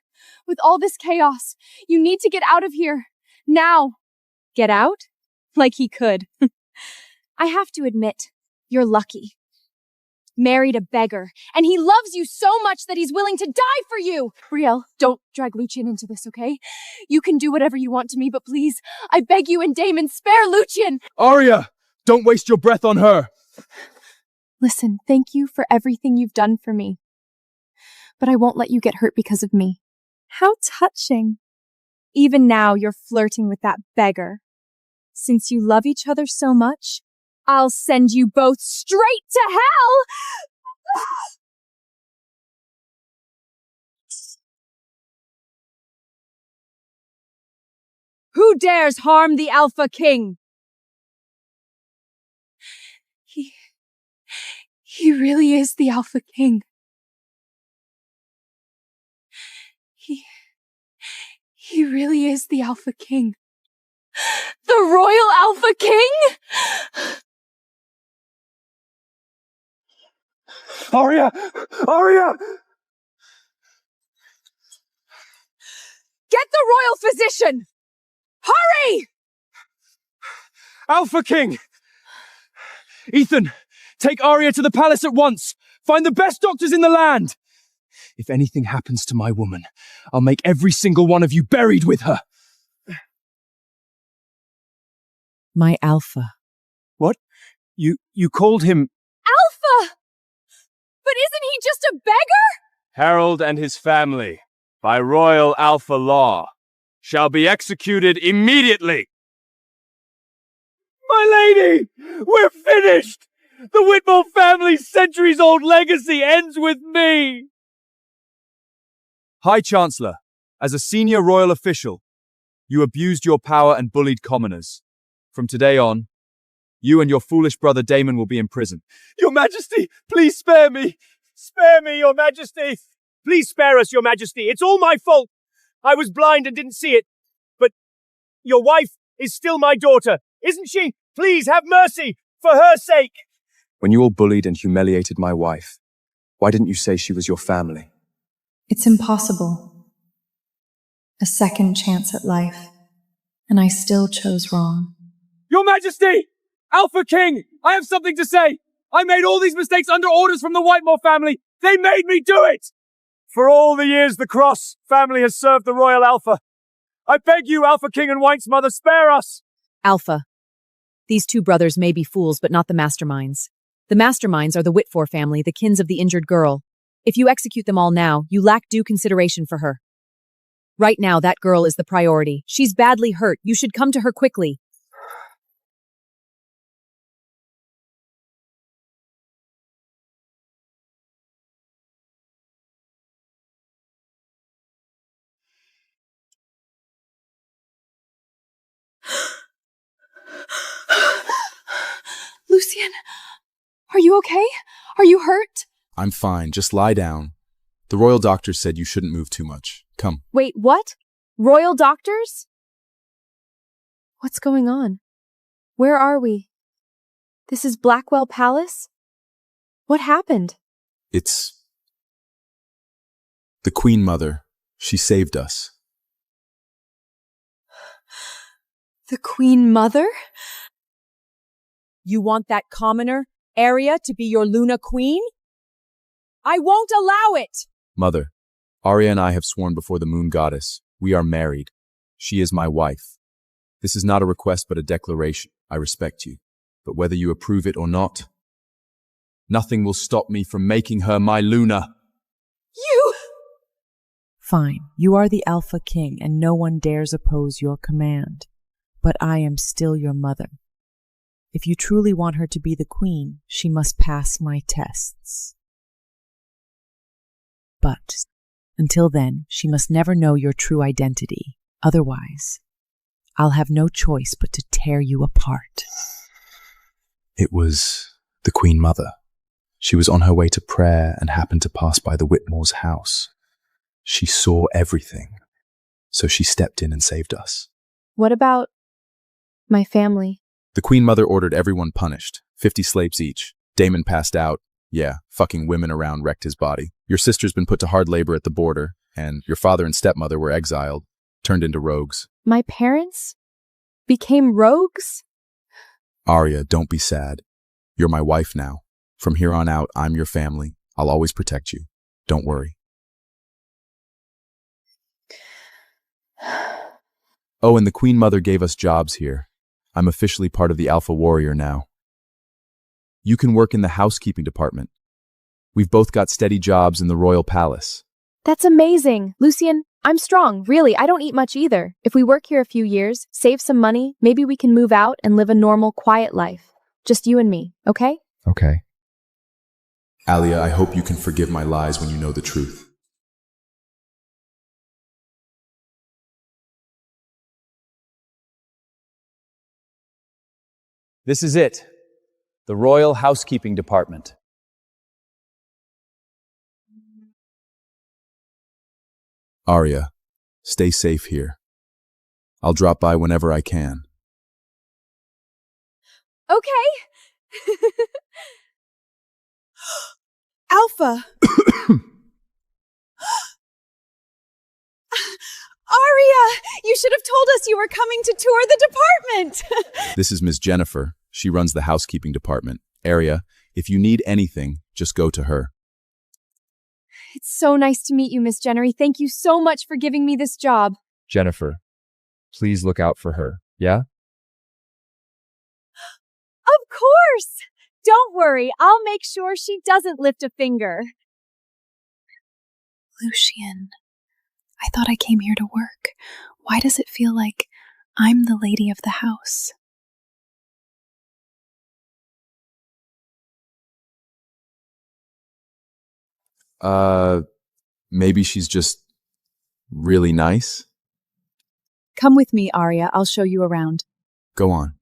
I: with all this chaos, you need to get out of here. Now. Get out? Like he could. I have to admit, you're lucky. Married a beggar, and he loves you so much that he's willing to die for you! Brielle, don't drag Lucian into this, okay? You can do whatever you want to me, but please, I beg you and Damon, spare Lucian!
A: Arya, don't waste your breath on her!
D: Listen, thank you for everything you've done for me. But I won't let you get hurt because of me.
I: How touching. Even now, you're flirting with that beggar. Since you love each other so much, I'll send you both straight to hell! Who dares harm the Alpha King?
D: He really is the Alpha King.
P: He really is the Alpha King. The Royal Alpha King?
L: Arya! Arya!
J: Get the royal physician! Hurry!
L: Alpha King! Ethan, take Arya to the palace at once! Find the best doctors in the land! If anything happens to my woman, I'll make every single one of you buried with her!
R: My Alpha.
L: What? You called him...
J: Alpha! But isn't he just a beggar?
L: Harold and his family, by royal Alpha law, shall be executed immediately! My lady! We're finished! The Whitmore family's centuries-old legacy ends with me! High Chancellor, as a senior royal official, you abused your power and bullied commoners. From today on, you and your foolish brother Damon will be in prison. Your Majesty, please spare me! Spare me, Your Majesty! Please spare us, Your Majesty. It's all my fault. I was blind and didn't see it. But your wife is still my daughter, isn't she? Please have mercy, for her sake. When you all bullied and humiliated my wife, why didn't you say she was your family?
D: It's impossible. A second chance at life, and I still chose wrong.
L: Your Majesty! Alpha King! I have something to say! I made all these mistakes under orders from the Whitmore family! They made me do it! For all the years the Cross family has served the Royal Alpha, I beg you, Alpha King and White's mother, spare us!
R: Alpha. These two brothers may be fools, but not the masterminds. The masterminds are the Whitmore family, the kins of the injured girl. If you execute them all now, you lack due consideration for her. Right now, that girl is the priority. She's badly hurt. You should come to her quickly.
P: Lucian, are you okay? Are you hurt?
H: I'm fine. Just lie down. The royal doctor said you shouldn't move too much. Come.
J: Wait, what? Royal doctors? What's going on? Where are we? This is Blackwell Palace? What happened?
H: It's the Queen Mother. She saved us.
J: The Queen Mother?
R: You want that commoner, Arya, to be your Luna Queen? I won't allow it!
H: Mother, Arya and I have sworn before the Moon Goddess. We are married. She is my wife. This is not a request but a declaration. I respect you. But whether you approve it or not, nothing will stop me from making her my Luna.
J: You!
R: Fine. You are the Alpha King, and no one dares oppose your command. But I am still your mother. If you truly want her to be the queen, she must pass my tests. But until then, she must never know your true identity. Otherwise, I'll have no choice but to tear you apart.
H: It was the Queen Mother. She was on her way to prayer and happened to pass by the Whitmore's house. She saw everything, so she stepped in and saved us.
J: What about my family?
H: The Queen Mother ordered everyone punished, 50 slaves each. Damon passed out. Yeah, fucking women around wrecked his body. Your sister's been put to hard labor at the border, and your father and stepmother were exiled, turned into rogues.
J: My parents became rogues?
H: Arya, don't be sad. You're my wife now. From here on out, I'm your family. I'll always protect you. Don't worry. Oh, and the Queen Mother gave us jobs here. I'm officially part of the Alpha Warrior now. You can work in the housekeeping department. We've both got steady jobs in the royal palace.
J: That's amazing. Lucian, I'm strong. Really, I don't eat much either. If we work here a few years, save some money, maybe we can move out and live a normal, quiet life. Just you and me, okay?
H: Okay. Arya, I hope you can forgive my lies when you know the truth.
K: This is it. The Royal Housekeeping Department.
H: Arya, stay safe here. I'll drop by whenever I can.
I: Okay.
P: Alpha! Arya! You should have told us you were coming to tour the department!
H: This is Miss Jennifer. She runs the housekeeping department. Arya, if you need anything, just go to her.
I: It's so nice to meet you, Miss Jennery. Thank you so much for giving me this job.
G: Jennifer, please look out for her, yeah?
I: Of course! Don't worry, I'll make sure she doesn't lift a finger.
D: Lucian, I thought I came here to work. Why does it feel like I'm the lady of the house?
H: Maybe she's just really nice?
R: Come with me, Arya. I'll show you around.
H: Go on.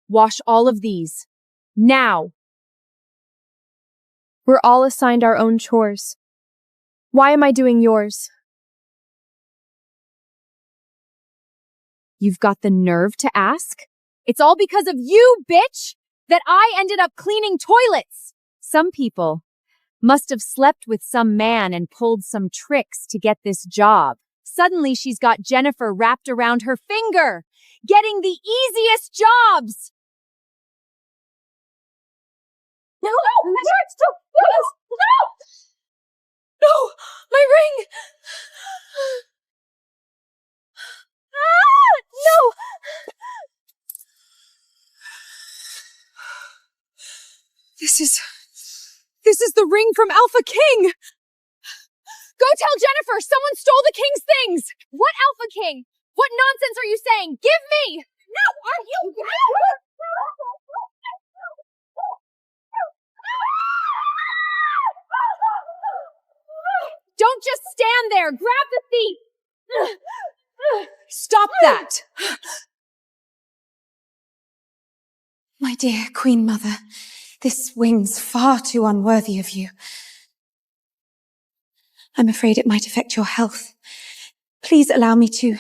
I: Wash all of these. Now! We're all assigned our own chores. Why am I doing yours? You've got the nerve to ask? It's all because of you, bitch, that I ended up cleaning toilets. Some people must have slept with some man and pulled some tricks to get this job. Suddenly she's got Jennifer wrapped around her finger, getting the easiest jobs. No! No! My ring! No! This is the ring from Alpha King! Go tell Jennifer someone stole the king's things! What Alpha King? What nonsense are you saying? Give me! No! Are you... Don't just stand there! Grab the thief! Stop that!
S: My dear Queen Mother, this ring's far too unworthy of you. I'm afraid it might affect your health. Please allow me to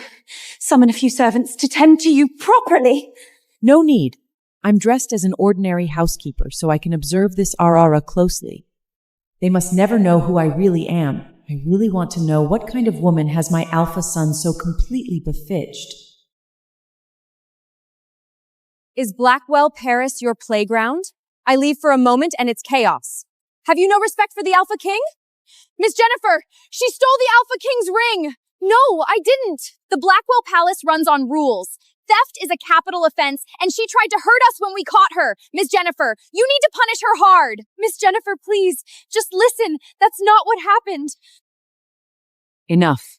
S: summon a few servants to tend to you properly.
R: No need. I'm dressed as an ordinary housekeeper, so I can observe this aurora closely. They must never know who I really am. I really want to know what kind of woman has my alpha son so completely befitched.
I: Is Blackwell Paris your playground? I leave for a moment and it's chaos. Have you no respect for the Alpha King? Miss Jennifer, she stole the Alpha King's ring! No, I didn't! The Blackwell Palace runs on rules. Theft is a capital offense, and she tried to hurt us when we caught her. Miss Jennifer, you need to punish her hard. Miss Jennifer, please, just listen. That's not what happened.
R: Enough.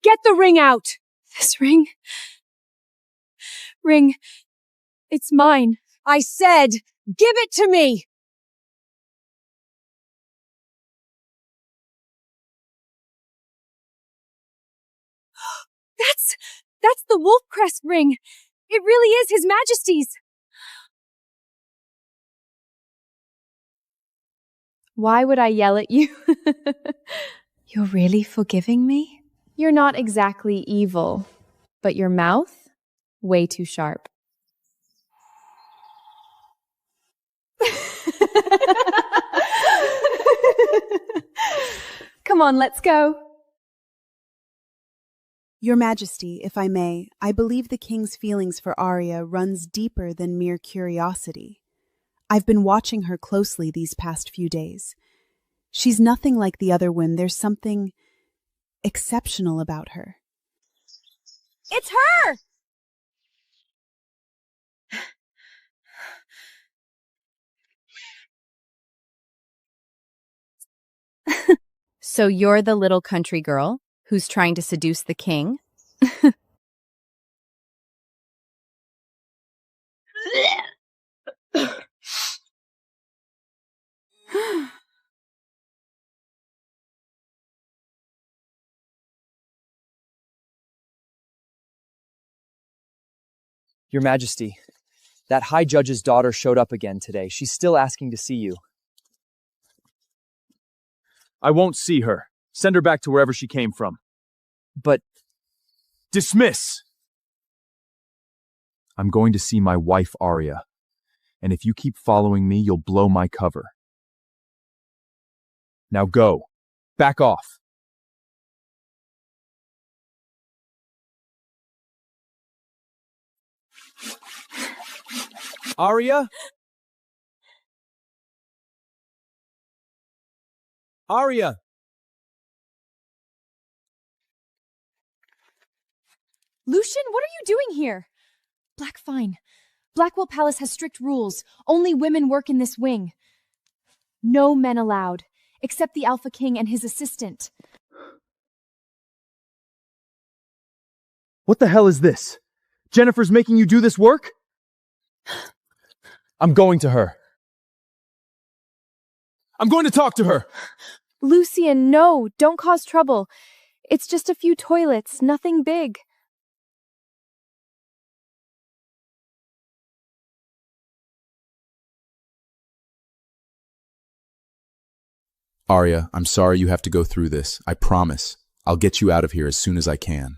I: Get the ring out.
S: This ring?
I: Ring. It's mine. I said, give it to me. That's the wolf crest ring. It really is His Majesty's. Why would I yell at you?
D: You're really forgiving me?
I: You're not exactly evil, but your mouth, way too sharp.
S: Come on, let's go.
T: Your Majesty, if I may, I believe the king's feelings for Arya runs deeper than mere curiosity. I've been watching her closely these past few days. She's nothing like the other women. There's something exceptional about her.
I: It's her! So you're the little country girl who's trying to seduce the king?
K: Your Majesty, that High Judge's daughter showed up again today. She's still asking to see you.
A: I won't see her. Send her back to wherever she came from.
K: But...
A: Dismiss! I'm going to see my wife, Arya. And if you keep following me, you'll blow my cover. Now go. Back off. Arya? Arya!
J: Lucian, what are you doing here? Black, fine. Blackwell Palace has strict rules. Only women work in this wing. No men allowed, except the Alpha King and his assistant.
A: What the hell is this? Jennifer's making you do this work? I'm going to her. I'm going to talk to her.
J: Lucian, no, don't cause trouble. It's just a few toilets, nothing big.
H: Arya, I'm sorry you have to go through this. I promise. I'll get you out of here as soon as I can.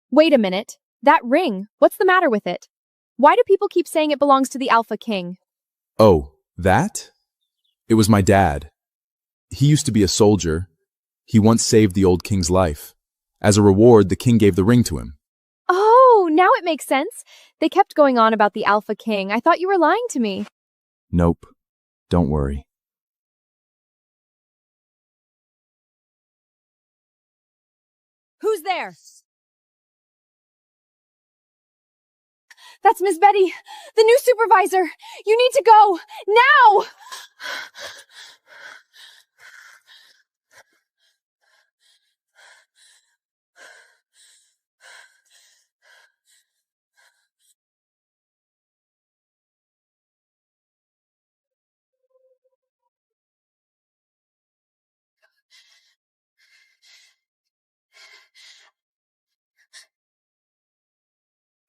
J: Wait a minute. That ring, what's the matter with it? Why do people keep saying it belongs to the Alpha King?
H: Oh, that? It was my dad. He used to be a soldier. He once saved the old king's life. As a reward, the king gave the ring to him.
J: Oh, now it makes sense. They kept going on about the Alpha King. I thought you were lying to me.
H: Nope. Don't worry.
J: Who's there? That's Miss Betty, the new supervisor. You need to go, now!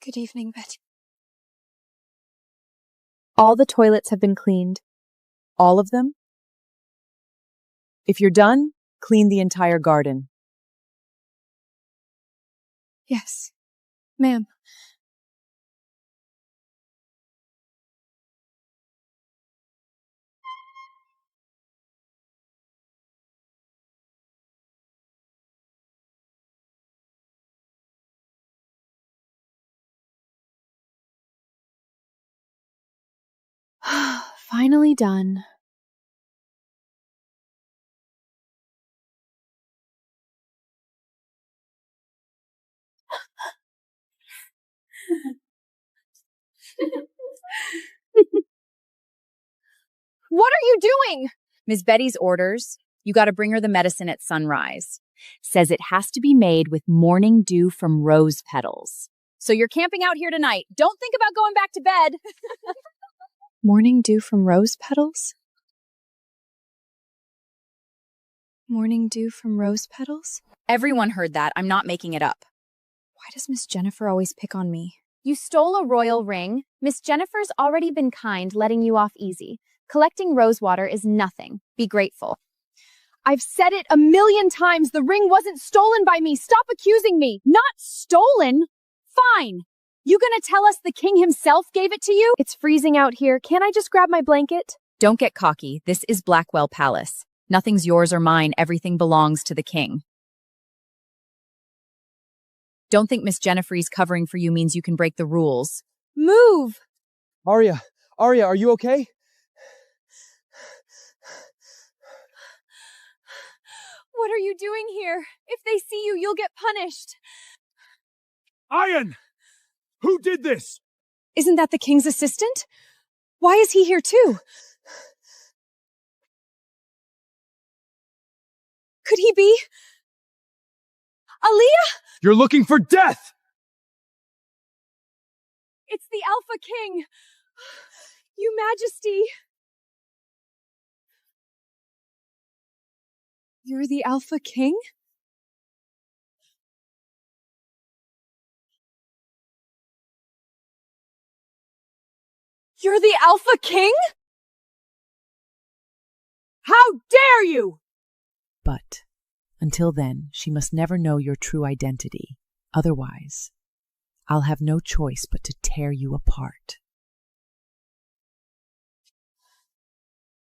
D: Good evening, Betty.
R: All the toilets have been cleaned. All of them? If you're done, clean the entire garden.
D: Yes, ma'am.
J: Finally done. What are you doing?
R: Miss Betty's orders. You gotta bring her the medicine at sunrise. Says it has to be made with morning dew from rose petals. So you're camping out here tonight. Don't think about going back to bed.
D: Morning dew from rose petals? Morning dew from rose petals?
R: Everyone heard that. I'm not making it up.
D: Why does Miss Jennifer always pick on me?
J: You stole a royal ring. Miss Jennifer's already been kind, letting you off easy. Collecting rosewater is nothing. Be grateful. I've said it 1,000,000 times. The ring wasn't stolen by me. Stop accusing me. Not stolen? Fine. You gonna tell us the king himself gave it to you? It's freezing out here. Can't I just grab my blanket?
R: Don't get cocky. This is Blackwell Palace. Nothing's yours or mine. Everything belongs to the king. Don't think Miss Jennifer's covering for you means you can break the rules.
J: Move!
K: Arya, are you okay?
J: What are you doing here? If they see you, you'll get punished.
A: Iron! Who did this?
J: Isn't that the king's assistant? Why is he here too? Could he be? Aaliyah?
A: You're looking for death!
J: It's the Alpha King! You Majesty! You're the Alpha King?
I: You're the Alpha King? How dare you!
R: But until then, she must never know your true identity. Otherwise, I'll have no choice but to tear you apart.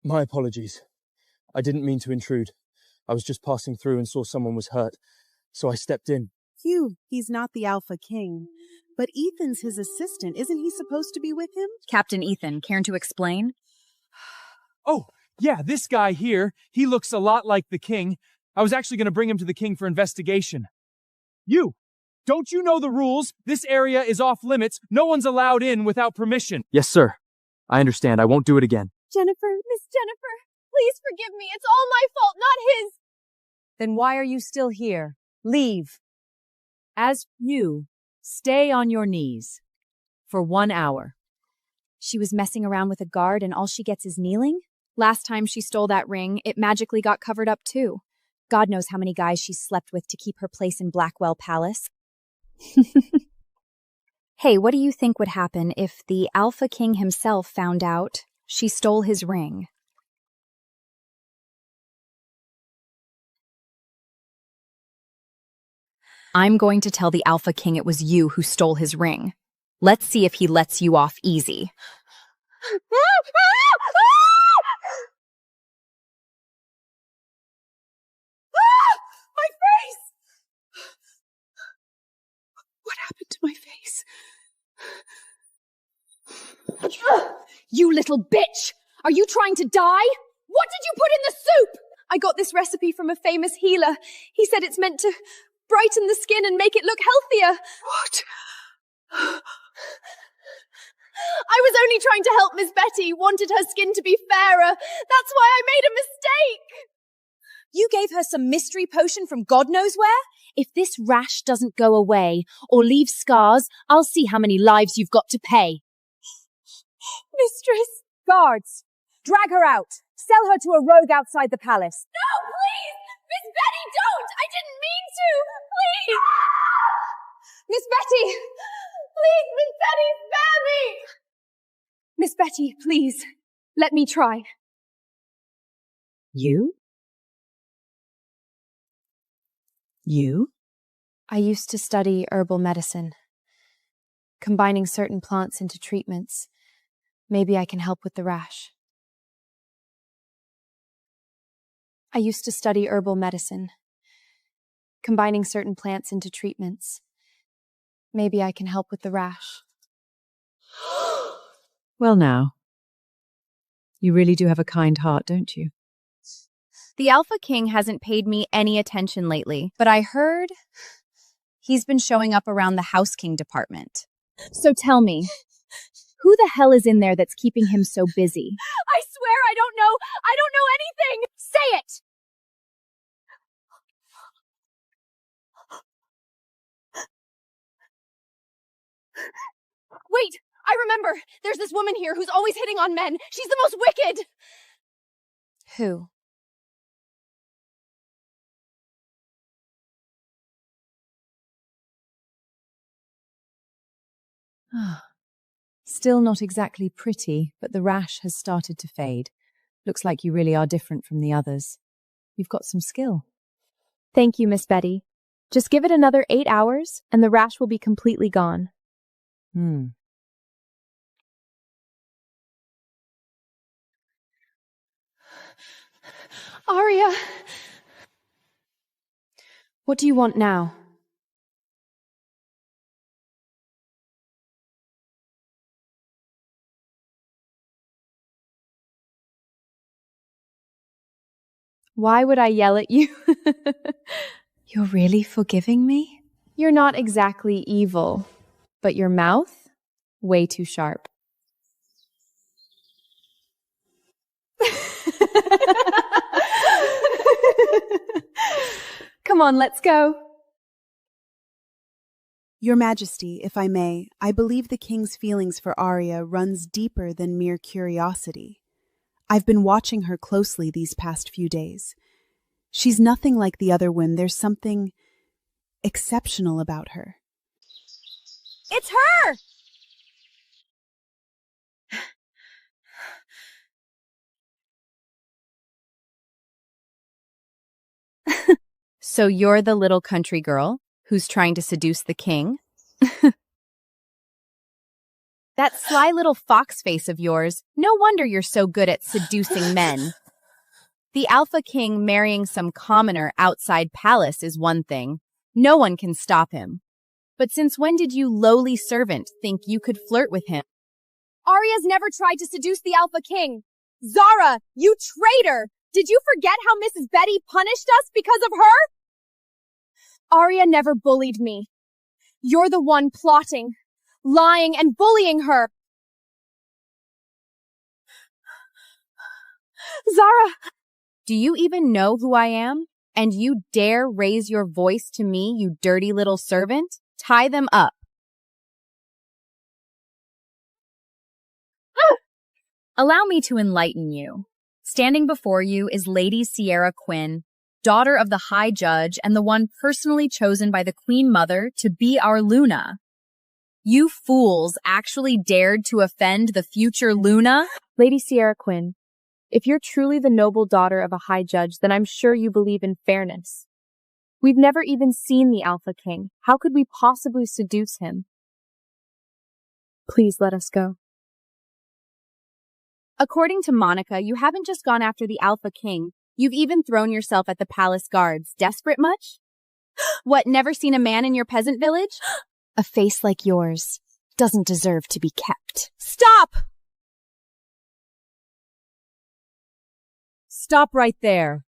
L: My apologies. I didn't mean to intrude. I was just passing through and saw someone was hurt, so I stepped in.
T: Phew, he's not the Alpha King. But Ethan's his assistant. Isn't he supposed to be with him?
E: Captain Ethan, care to explain?
L: Oh, yeah, this guy here, he looks a lot like the king. I was actually going to bring him to the king for investigation. You! Don't you know the rules? This area is off limits. No one's allowed in without permission. Yes, sir. I understand. I won't do it again.
I: Jennifer, Miss Jennifer, please forgive me. It's all my fault, not his.
R: Then why are you still here? Leave. As you, stay on your knees for 1 hour.
J: She was messing around with a guard and all she gets is kneeling? Last time she stole that ring, it magically got covered up too. God knows how many guys she slept with to keep her place in Blackwell Palace. Hey, what do you think would happen if the Alpha King himself found out she stole his ring?
E: I'm going to tell the Alpha King it was you who stole his ring. Let's see if he lets you off easy.
T: My face! What happened to my face?
I: You little bitch! Are you trying to die? What did you put in the soup? I got this recipe from a famous healer. He said it's meant to brighten the skin and make it look healthier.
T: What?
I: I was only trying to help Miss Betty, wanted her skin to be fairer. That's why I made a mistake.
J: You gave her some mystery potion from God knows where? If this rash doesn't go away or leave scars, I'll see how many lives you've got to pay.
I: Mistress!
R: Guards! Drag her out! Sell her to a rogue outside the palace.
I: No, please! Miss Betty, don't! I didn't mean to! Please! Miss Betty! Please, Miss Betty, spare me! Miss Betty, please, let me try.
R: You? You?
J: I used to study herbal medicine, combining certain plants into treatments. Maybe I can help with the rash. I used to study herbal medicine, combining certain plants into treatments. Maybe I can help with the rash.
R: Well now, you really do have a kind heart, don't you?
J: The Alpha King hasn't paid me any attention lately, but I heard he's been showing up around the House King department. So tell me, who the hell is in there that's keeping him so busy?
I: I swear I don't know! I don't know anything! Say it! Wait! I remember! There's this woman here who's always hitting on men! She's the most wicked!
J: Who?
R: Still not exactly pretty, but the rash has started to fade. Looks like you really are different from the others. You've got some skill.
J: Thank you, Miss Betty. Just give it another 8 hours, and the rash will be completely gone.
I: Arya!
J: What do you want now? Why would I yell at you? You're really forgiving me? You're not exactly evil, but your mouth? Way too sharp. Come on, let's go.
T: Your Majesty, if I may, I believe the king's feelings for Arya runs deeper than mere curiosity. I've been watching her closely these past few days. She's nothing like the other women. There's something exceptional about her.
I: It's her!
R: So you're the little country girl who's trying to seduce the king? That sly little fox face of yours, no wonder you're so good at seducing men. The Alpha King marrying some commoner outside palace is one thing. No one can stop him. But since when did you lowly servant think you could flirt with him?
J: Arya's never tried to seduce the Alpha King. Zara, you traitor! Did you forget how Mrs. Betty punished us because of her? Arya never bullied me. You're the one plotting, lying, and bullying her. Zara!
R: Do you even know who I am? And you dare raise your voice to me, you dirty little servant? Tie them up. Allow me to enlighten you. Standing before you is Lady Sierra Quinn, daughter of the High Judge and the one personally chosen by the Queen Mother to be our Luna. You fools actually dared to offend the future Luna?
J: Lady Sierra Quinn, if you're truly the noble daughter of a High Judge, then I'm sure you believe in fairness. We've never even seen the Alpha King. How could we possibly seduce him? Please let us go.
R: According to Monica, you haven't just gone after the Alpha King. You've even thrown yourself at the palace guards. Desperate much? What, never seen a man in your peasant village?
D: A face like yours doesn't deserve to be kept.
J: Stop!
R: Stop right there.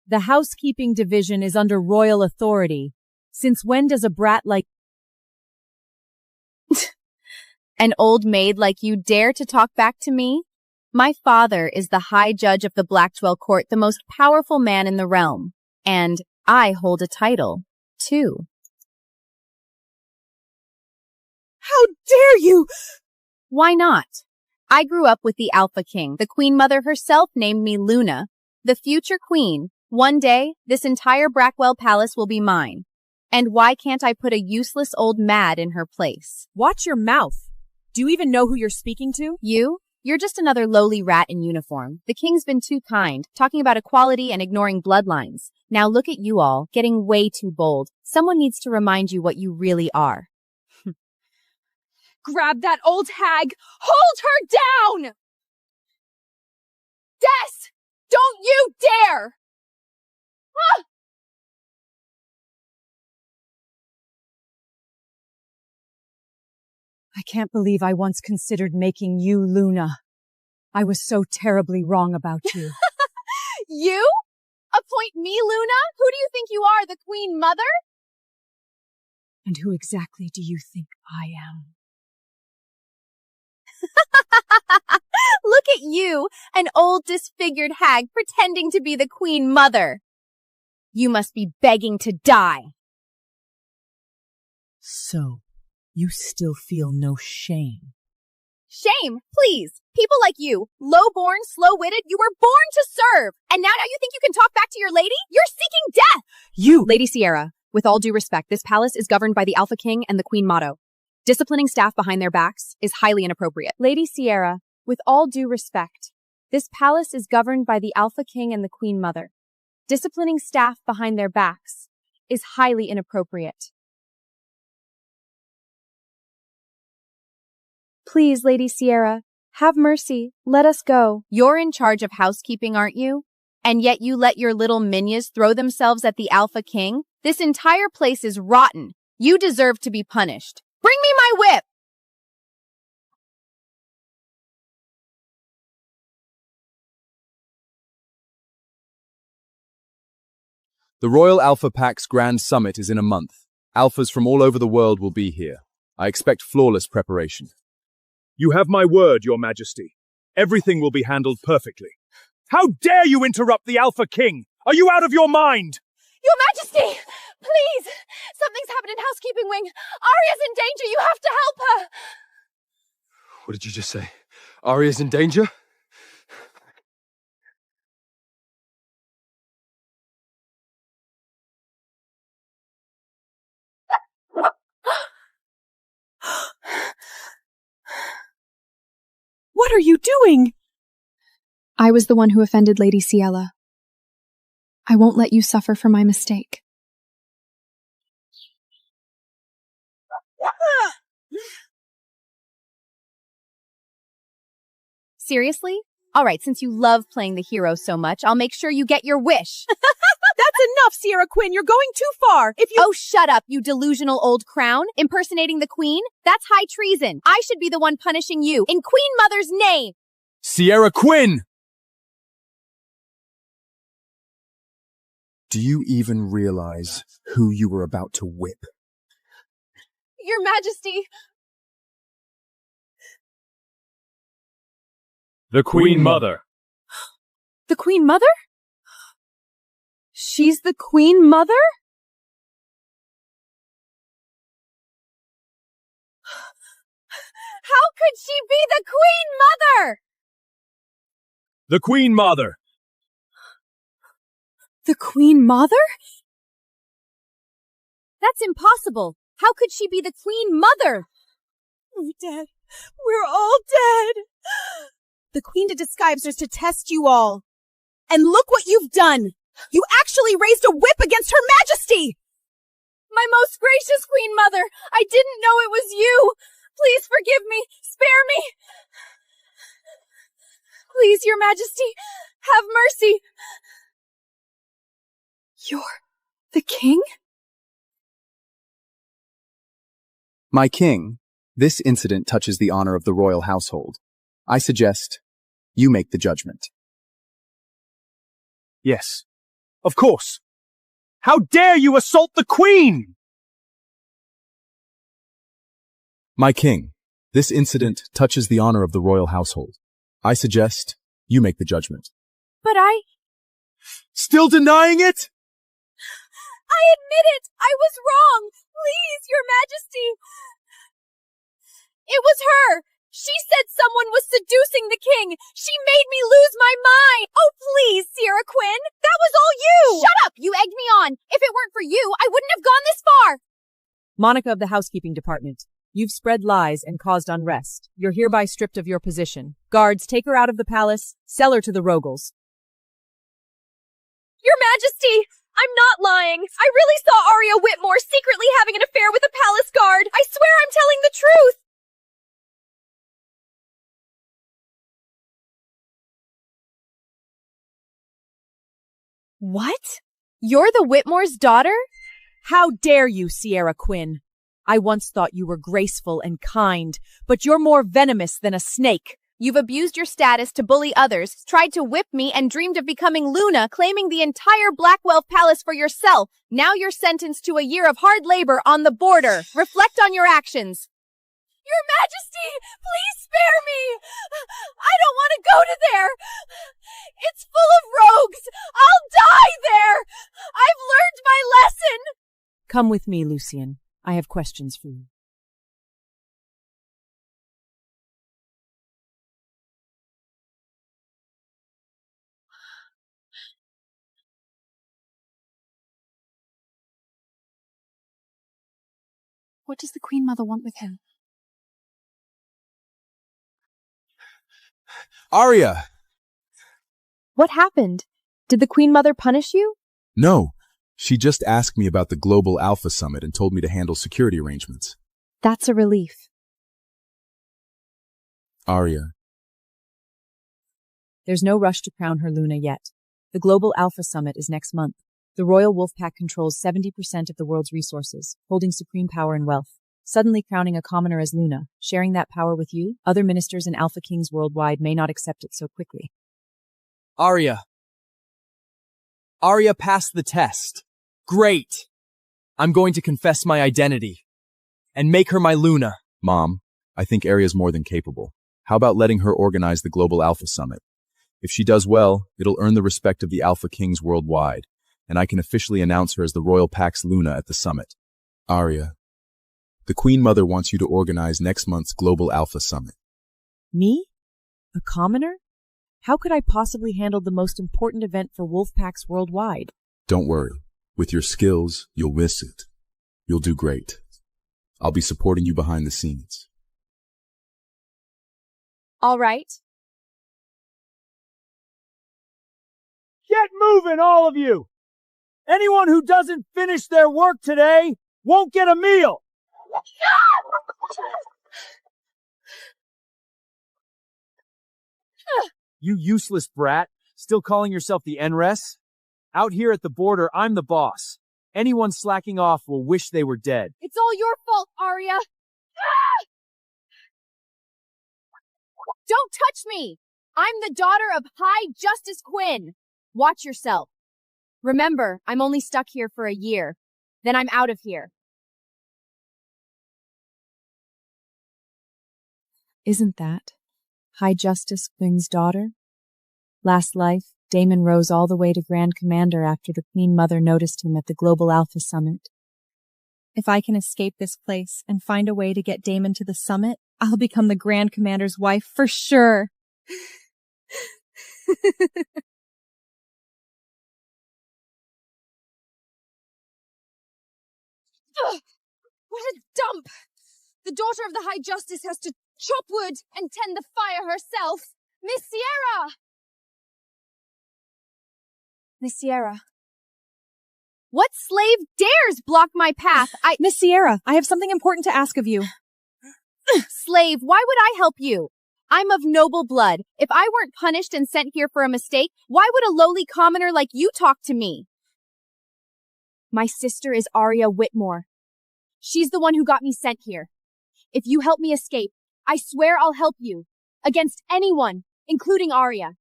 R: The housekeeping division is under royal authority. Since when does a brat like an old maid like you dare to talk back to me? My father is the High Judge of the Blackwell Court, the most powerful man in the realm. And I hold a title, too.
J: How dare you!
R: Why not? I grew up with the Alpha King. The Queen Mother herself named me Luna, the future queen. One day, this entire Brackwell Palace will be mine. And why can't I put a useless old mad in her place?
U: Watch your mouth. Do you even know who you're speaking to?
R: You? You're just another lowly rat in uniform. The king's been too kind, talking about equality and ignoring bloodlines. Now look at you all, getting way too bold. Someone needs to remind you what you really are.
J: Grab that old hag! Hold her down! Des! Don't you dare! Ah!
U: I can't believe I once considered making you Luna. I was so terribly wrong about you.
J: You? Appoint me Luna? Who do you think you are, the Queen Mother?
U: And who exactly do you think I am?
R: Look at you, an old disfigured hag pretending to be the Queen Mother. You must be begging to die.
U: So, you still feel no shame?
J: Shame, please. People like you, low-born, slow-witted, you were born to serve. And now you think you can talk back to your lady? You're seeking death.
U: You!
R: Lady Sierra, with all due respect, this palace is governed by the Alpha King and the Queen motto. Disciplining staff behind their backs is highly inappropriate.
J: Lady Sierra, with all due respect, this palace is governed by the Alpha King and the Queen Mother. Disciplining staff behind their backs is highly inappropriate. Please, Lady Sierra, have mercy. Let us go.
R: You're in charge of housekeeping, aren't you? And yet you let your little minions throw themselves at the Alpha King? This entire place is rotten. You deserve to be punished. Bring me my whip!
H: The Royal Alpha Pack's Grand Summit is in a month. Alphas from all over the world will be here. I expect flawless preparation.
M: You have my word, Your Majesty. Everything will be handled perfectly. How dare you interrupt the Alpha King? Are you out of your mind?
J: Your Majesty! Please! Something's happened in housekeeping wing. Arya's in danger. You have to help her.
Q: What did you just say? Arya's in danger?
U: What are you doing?
D: I was the one who offended Lady Ciela. I won't let you suffer for my mistake.
J: Seriously? Alright, since you love playing the hero so much, I'll make sure you get your wish.
N: That's enough, Sierra Quinn. You're going too far.
J: Oh, shut up, you delusional old crown. Impersonating the queen? That's high treason. I should be the one punishing you, in Queen Mother's name.
A: Sierra Quinn!
V: Do you even realize who you were about to whip?
I: Your Majesty.
M: The Queen Mother.
J: The Queen Mother? She's the Queen Mother? How could she be the Queen Mother?
M: The Queen Mother.
J: The Queen Mother? That's impossible. How could she be the Queen Mother?
N: We're dead. We're all dead. The Queen did disguisers to test you all. And look what you've done. You actually raised a whip against Her Majesty!
J: My most gracious Queen Mother, I didn't know it was you. Please forgive me. Spare me. Please, Your Majesty, have mercy.
D: You're the king?
B: My king, this incident touches the honor of the royal household. I suggest you make the judgment.
F: Yes, of course. How dare you assault the Queen?
H: My king, this incident touches the honor of the royal household. I suggest you make the judgment.
J: But I...
A: Still denying it?
J: I admit it! I was wrong! Please, Your Majesty! It was her! She said someone was seducing the king! She made me lose my mind! Oh, please, Sierra Quinn! That was all you! Shut up! You egged me on! If it weren't for you, I wouldn't have gone this far!
R: Monica of the housekeeping department, you've spread lies and caused unrest. You're hereby stripped of your position. Guards, take her out of the palace, sell her to the Rogals.
J: Your Majesty! I'm not lying! I really saw Arya Whitmore secretly having an affair with a palace guard! I swear I'm telling the truth! What? You're the Whitmore's daughter?
R: How dare you, Sierra Quinn? I once thought you were graceful and kind, but you're more venomous than a snake.
J: You've abused your status to bully others, tried to whip me, and dreamed of becoming Luna, claiming the entire Blackwell Palace for yourself. Now you're sentenced to a year of hard labor on the border. Reflect on your actions. Your Majesty, please spare me! I don't want to go to there! It's full of rogues! I'll die there! I've learned my lesson!
R: Come with me, Lucian. I have questions for you.
D: What does the Queen Mother want with him?
H: Arya!
J: What happened? Did the Queen Mother punish you?
H: No, she just asked me about the Global Alpha Summit and told me to handle security arrangements.
J: That's a relief.
H: Arya.
R: There's no rush to crown her Luna yet. The Global Alpha Summit is next month. The Royal Wolf Pack controls 70% of the world's resources, holding supreme power and wealth. Suddenly crowning a commoner as Luna, sharing that power with you, other ministers and Alpha Kings worldwide may not accept it so quickly.
A: Arya. Arya passed the test. Great. I'm going to confess my identity and make her my Luna.
H: Mom, I think Arya's more than capable. How about letting her organize the Global Alpha Summit? If she does well, it'll earn the respect of the Alpha Kings worldwide, and I can officially announce her as the Royal Pack's Luna at the summit. Arya, the Queen Mother wants you to organize next month's Global Alpha Summit.
R: Me? A commoner? How could I possibly handle the most important event for wolf packs worldwide?
H: Don't worry. With your skills, you'll miss it. You'll do great. I'll be supporting you behind the scenes.
J: All right.
L: Get moving, all of you! Anyone who doesn't finish their work today won't get a meal! You useless brat, still calling yourself the NRES? Out here at the border, I'm the boss. Anyone slacking off will wish they were dead.
I: It's all your fault, Arya! Don't touch me! I'm the daughter of High Justice Quinn. Watch yourself. Remember, I'm only stuck here for a year. Then I'm out of here.
R: Isn't that High Justice Quinn's daughter? Last life, Damon rose all the way to Grand Commander after the Queen Mother noticed him at the Global Alpha Summit.
D: If I can escape this place and find a way to get Damon to the summit, I'll become the Grand Commander's wife for sure.
I: Ugh, what a dump! The daughter of the High Justice has to chop wood and tend the fire herself. Miss Sierra! Miss Sierra. What slave dares block my path?
D: Miss Sierra, I have something important to ask of you.
I: Slave, why would I help you? I'm of noble blood. If I weren't punished and sent here for a mistake, why would a lowly commoner like you talk to me? My sister is Arya Whitmore. She's the one who got me sent here. If you help me escape, I swear I'll help you. Against anyone, including Arya.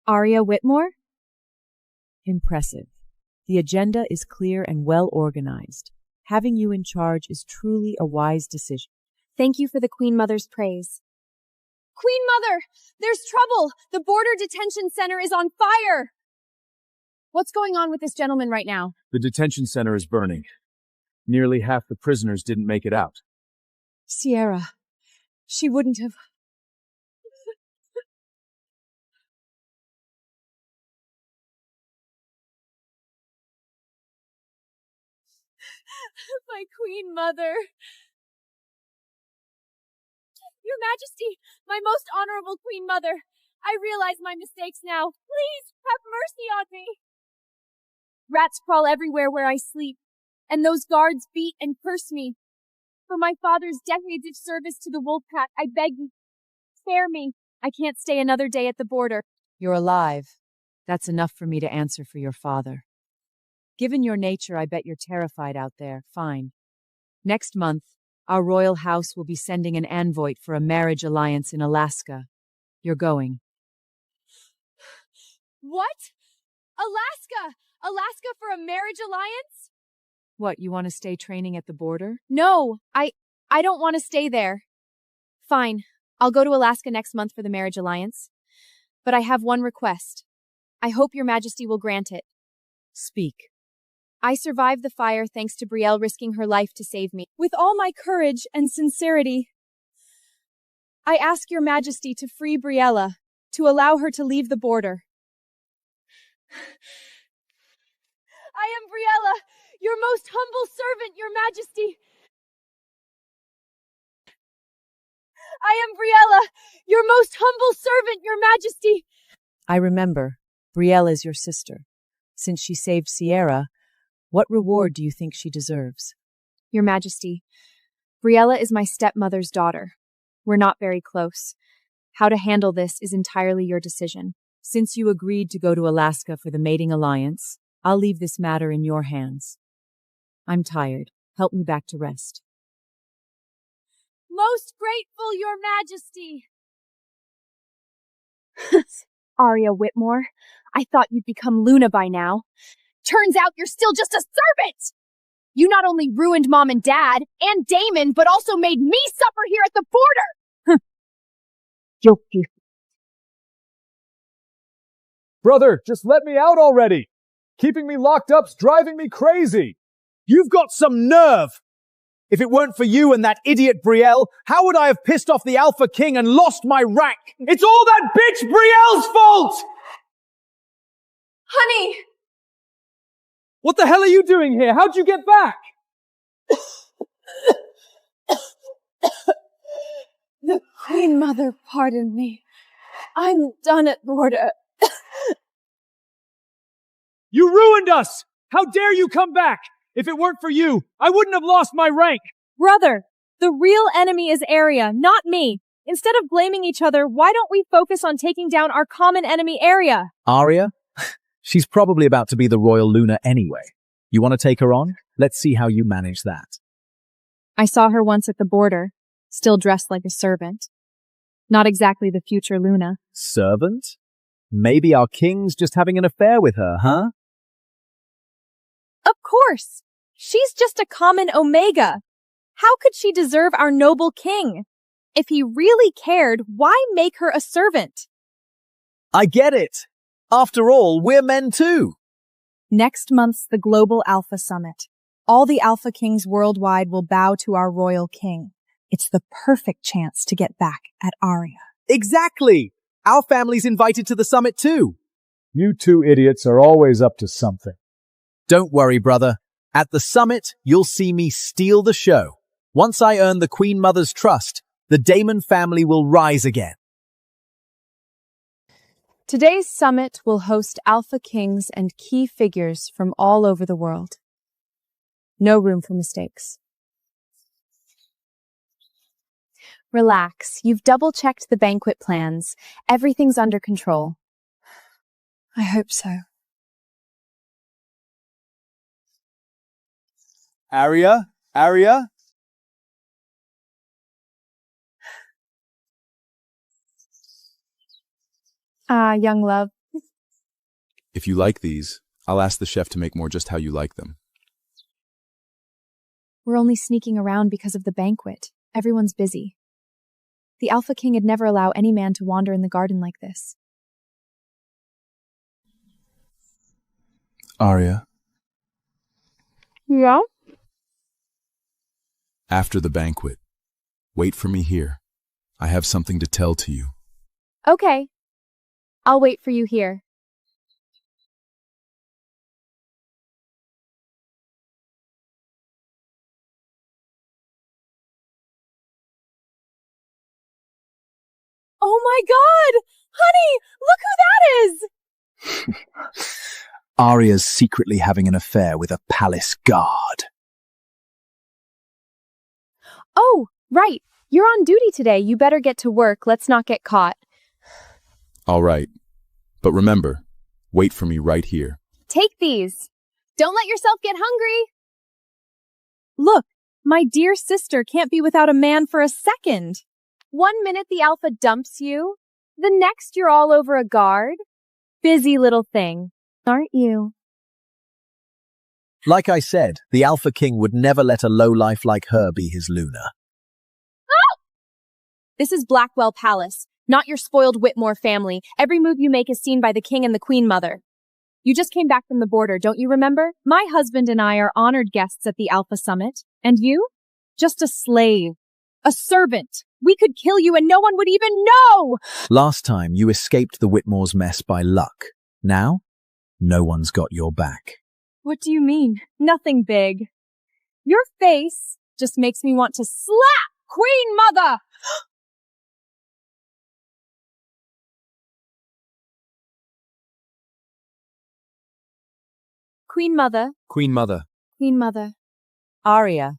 R: Arya Whitmore? Impressive. The agenda is clear and well organized. Having you in charge is truly a wise decision.
I: Thank you for the Queen Mother's praise. Queen Mother! There's trouble! The border detention center is on fire! What's going on with this gentleman right now?
A: The detention center is burning. Nearly half the prisoners didn't make it out.
D: Sierra, she wouldn't have.
I: My Queen Mother. Your Majesty, my most honorable Queen Mother, I realize my mistakes now. Please, have mercy on me. Rats crawl everywhere where I sleep, and those guards beat and curse me. For my father's decades of service to the wolf pack, I beg you, spare me. I can't stay another day at the border.
R: You're alive. That's enough for me to answer for your father. Given your nature, I bet you're terrified out there. Fine. Next month, our royal house will be sending an envoy for a marriage alliance in Alaska. You're going.
I: What? Alaska! Alaska for a marriage alliance?
R: What, you want to stay training at the border?
I: No, I don't want to stay there. Fine, I'll go to Alaska next month for the marriage alliance. But I have one request. I hope your Majesty will grant it.
R: Speak.
I: I survived the fire thanks to Brielle risking her life to save me.
D: With all my courage and sincerity, I ask your Majesty to free Briella, to allow her to leave the border.
I: I am Briella, your most humble servant, your Majesty. I am Briella, your most humble servant, your Majesty.
R: I remember. Brielle is your sister. Since she saved Sierra, what reward do you think she deserves?
I: Your Majesty, Briella is my stepmother's daughter. We're not very close. How to handle this is entirely your decision.
R: Since you agreed to go to Alaska for the mating alliance, I'll leave this matter in your hands. I'm tired. Help me back to rest.
I: Most grateful, your Majesty. Arya Whitmore, I thought you'd become Luna by now. Turns out you're still just a servant! You not only ruined Mom and Dad, and Damon, but also made me suffer here at the border!
L: Guilty. Brother, just let me out already! Keeping me locked up's driving me crazy! You've got some nerve! If it weren't for you and that idiot Brielle, how would I have pissed off the Alpha King and lost my rank? It's all that bitch Brielle's fault!
I: Honey!
L: What the hell are you doing here? How'd you get back?
P: The Queen Mother pardon me. I'm done at border.
L: You ruined us! How dare you come back! If it weren't for you, I wouldn't have lost my rank!
J: Brother, the real enemy is Arya, not me. Instead of blaming each other, why don't we focus on taking down our common enemy, Arya?
B: Arya? She's probably about to be the royal Luna anyway. You want to take her on? Let's see how you manage that.
D: I saw her once at the border, still dressed like a servant. Not exactly the future Luna.
B: Servant? Maybe our king's just having an affair with her, huh?
J: Of course! She's just a common Omega. How could she deserve our noble king? If he really cared, why make her a servant?
B: I get it! After all, we're men too!
D: Next month's the Global Alpha Summit. All the Alpha Kings worldwide will bow to our royal king. It's the perfect chance to get back at Arya.
B: Exactly! Our family's invited to the summit too.
C: You two idiots are always up to something.
B: Don't worry, brother. At the summit, you'll see me steal the show. Once I earn the Queen Mother's trust, the Damon family will rise again.
J: Today's summit will host Alpha Kings and key figures from all over the world. No room for mistakes. Relax. You've double-checked the banquet plans. Everything's under control.
D: I hope so.
B: Arya? Arya?
J: Young love.
H: If you like these, I'll ask the chef to make more just how you like them.
D: We're only sneaking around because of the banquet. Everyone's busy. The Alpha King would never allow any man to wander in the garden like this.
H: Arya,
J: Yeah?
H: after the banquet, wait for me here. I have something to tell to you.
J: Okay. I'll wait for you here. Oh my God! Honey, look who that is!
B: Arya's secretly having an affair with a palace guard.
J: Oh, right. You're on duty today. You better get to work. Let's not get caught.
H: All right. But remember, wait for me right here.
J: Take these. Don't let yourself get hungry. Look, my dear sister can't be without a man for a second. 1 minute the Alpha dumps you. The next you're all over a guard. Busy little thing, aren't you?
B: Like I said, the Alpha King would never let a lowlife like her be his Luna.
J: This is Blackwell Palace, not your spoiled Whitmore family. Every move you make is seen by the king and the queen mother. You just came back from the border, don't you remember? My husband and I are honored guests at the Alpha Summit. And you? Just a slave. A servant. We could kill you and no one would even know!
B: Last time, you escaped the Whitmore's mess by luck. Now, no one's got your back.
J: What do you mean? Nothing big. Your face just makes me want to slap Queen Mother! Queen Mother.
B: Queen Mother.
J: Queen Mother.
R: Arya,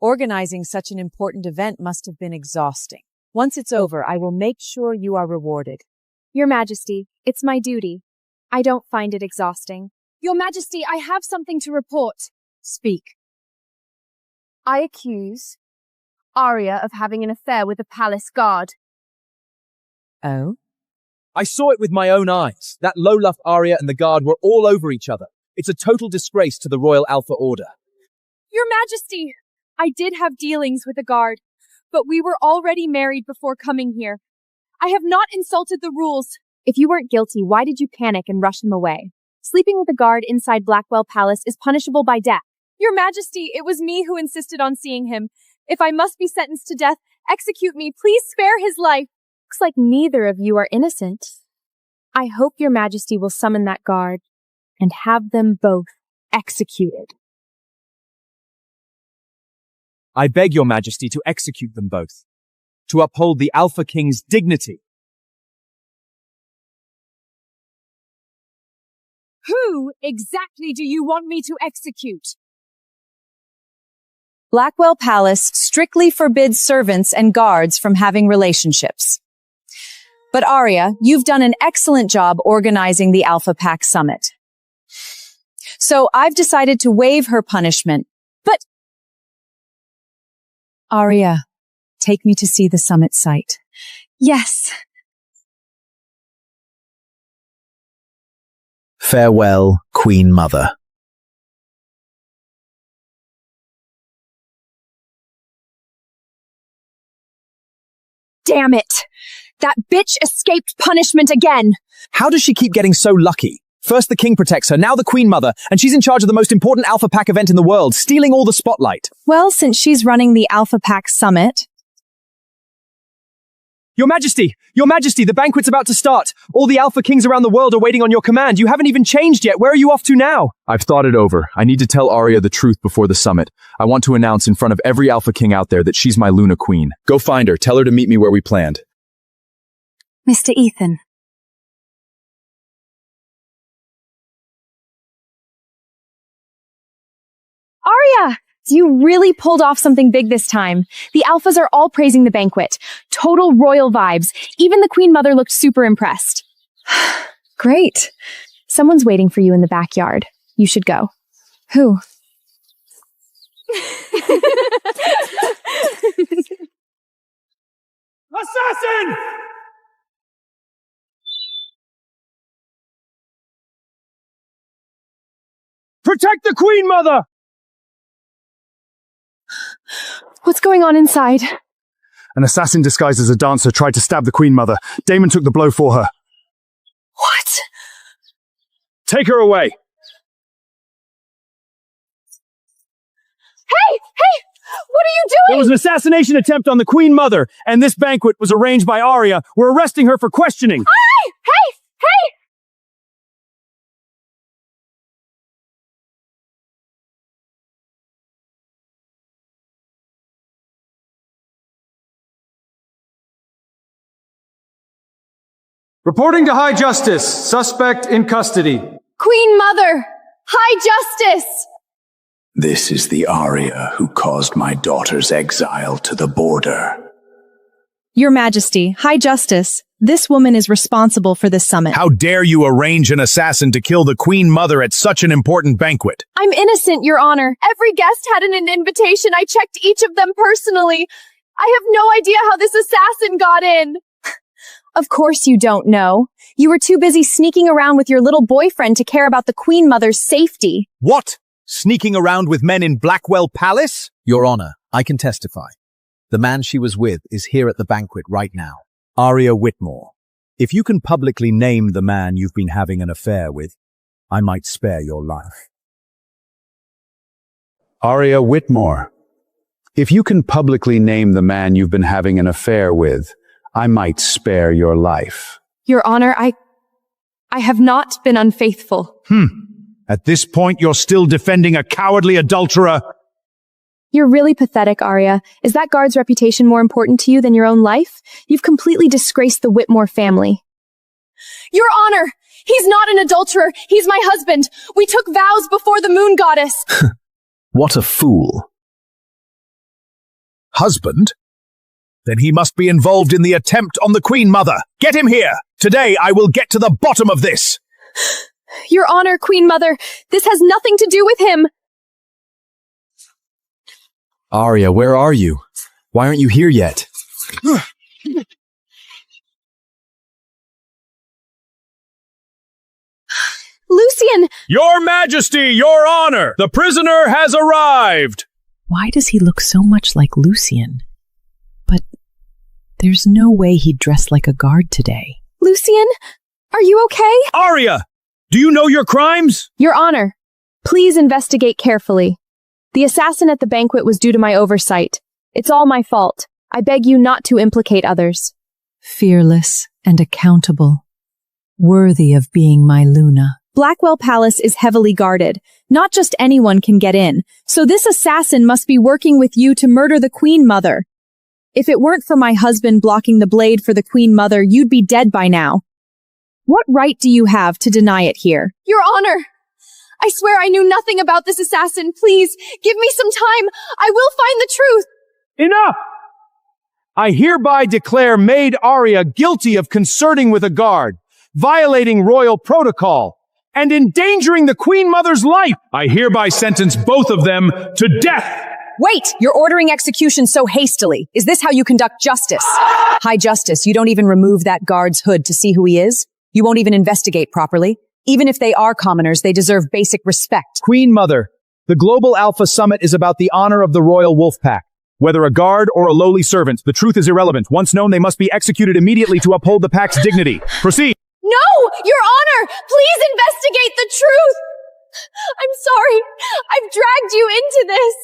R: organizing such an important event must have been exhausting. Once it's over, I will make sure you are rewarded.
J: Your Majesty, it's my duty. I don't find it exhausting. Your Majesty, I have something to report.
R: Speak.
J: I accuse Arya of having an affair with a palace guard.
R: Oh?
K: I saw it with my own eyes. That low-luff Arya and the guard were all over each other. It's a total disgrace to the Royal Alpha Order.
J: Your Majesty, I did have dealings with a guard, but we were already married before coming here. I have not insulted the rules. If you weren't guilty, why did you panic and rush him away? Sleeping with a guard inside Blackwell Palace is punishable by death. Your Majesty, it was me who insisted on seeing him. If I must be sentenced to death, execute me. Please spare his life. Looks like neither of you are innocent. I hope Your Majesty will summon that guard and have them both executed.
K: I beg your Majesty to execute them both, to uphold the Alpha King's dignity.
J: Who
U: Who exactly do you want me to execute?
R: Blackwell Palace strictly forbids servants and guards from having relationships. But Arya, you've done an excellent job organizing the Alpha Pack Summit. So I've decided to waive her punishment. But Arya, take me to see the summit site.
J: Yes.
B: Farewell, Queen Mother.
J: Damn it! That bitch escaped punishment again!
K: How does she keep getting so lucky? First the king protects her, now the Queen Mother, and she's in charge of the most important Alpha Pack event in the world, stealing all the spotlight.
J: Well, since she's running the Alpha Pack Summit...
K: Your Majesty! Your Majesty, the banquet's about to start. All the Alpha Kings around the world are waiting on your command. You haven't even changed yet. Where are you off to now?
H: I've thought it over. I need to tell Arya the truth before the summit. I want to announce in front of every Alpha King out there that she's my Luna Queen. Go find her. Tell her to meet me where we planned.
J: Mr. Ethan. Arya! You really pulled off something big this time. The Alphas are all praising the banquet. Total royal vibes. Even the Queen Mother looked super impressed. Great. Someone's waiting for you in the backyard. You should go. Who?
F: Assassin! Protect the Queen Mother!
J: What's going on inside?
C: An assassin disguised as a dancer tried to stab the Queen Mother. Damon took the blow for her.
J: What?
C: Take her away!
J: Hey! Hey! What are you doing?
F: There was an assassination attempt on the Queen Mother, and this banquet was arranged by Arya. We're arresting her for questioning.
J: Hey! Hey! Hey!
C: Reporting to High Justice. Suspect in custody.
J: Queen Mother! High Justice!
G: This is the Arya who caused my daughter's exile to the border.
J: Your Majesty, High Justice, this woman is responsible for this summit.
O: How dare you arrange an assassin to kill the Queen Mother at such an important banquet?
J: I'm innocent, Your Honor. Every guest had an invitation. I checked each of them personally. I have no idea how this assassin got in. Of course you don't know. You were too busy sneaking around with your little boyfriend to care about the Queen Mother's safety.
O: What? Sneaking around with men in Blackwell Palace?
B: Your Honor, I can testify. The man she was with is here at the banquet right now. Arya Whitmore. If you can publicly name the man you've been having an affair with, I might spare your life.
W: Arya Whitmore. If you can publicly name the man you've been having an affair with, I might spare your life.
J: Your Honor, I have not been unfaithful.
O: At this point, you're still defending a cowardly adulterer?
J: You're really pathetic, Arya. Is that guard's reputation more important to you than your own life? You've completely disgraced the Whitmore family. Your Honor! He's not an adulterer! He's my husband! We took vows before the moon goddess!
B: What a fool.
O: Husband? Then he must be involved in the attempt on the Queen Mother. Get him here! Today I will get to the bottom of this!
J: Your Honor, Queen Mother, this has nothing to do with him!
H: Arya, where are you? Why aren't you here yet?
J: Lucian!
M: Your Majesty, Your Honor! The prisoner has arrived!
R: Why does he look so much like Lucian? But there's no way he'd dress like a guard today.
J: Lucian, are you okay?
M: Arya! Do you know your crimes?
J: Your Honor, please investigate carefully. The assassin at the banquet was due to my oversight. It's all my fault. I beg you not to implicate others.
R: Fearless and accountable. Worthy of being my Luna.
J: Blackwell Palace is heavily guarded. Not just anyone can get in. So this assassin must be working with you to murder the Queen Mother. If it weren't for my husband blocking the blade for the Queen Mother, you'd be dead by now. What right do you have to deny it here? Your Honor,
I: I swear I knew nothing about this assassin. Please, give me some time. I will find the truth.
A: Enough! I hereby declare Maid Arya guilty of concerting with a guard, violating royal protocol, and endangering the Queen Mother's life.
M: I hereby sentence both of them to death.
R: Wait! You're ordering execution so hastily. Is this how you conduct justice? High Justice, you don't even remove that guard's hood to see who he is? You won't even investigate properly? Even if they are commoners, they deserve basic respect.
A: Queen Mother, the Global Alpha Summit is about the honor of the royal wolf pack. Whether a guard or a lowly servant, the truth is irrelevant. Once known, they must be executed immediately to uphold the pack's dignity. Proceed.
I: No! Your Honor! Please investigate the truth! I'm sorry. I've dragged you into this.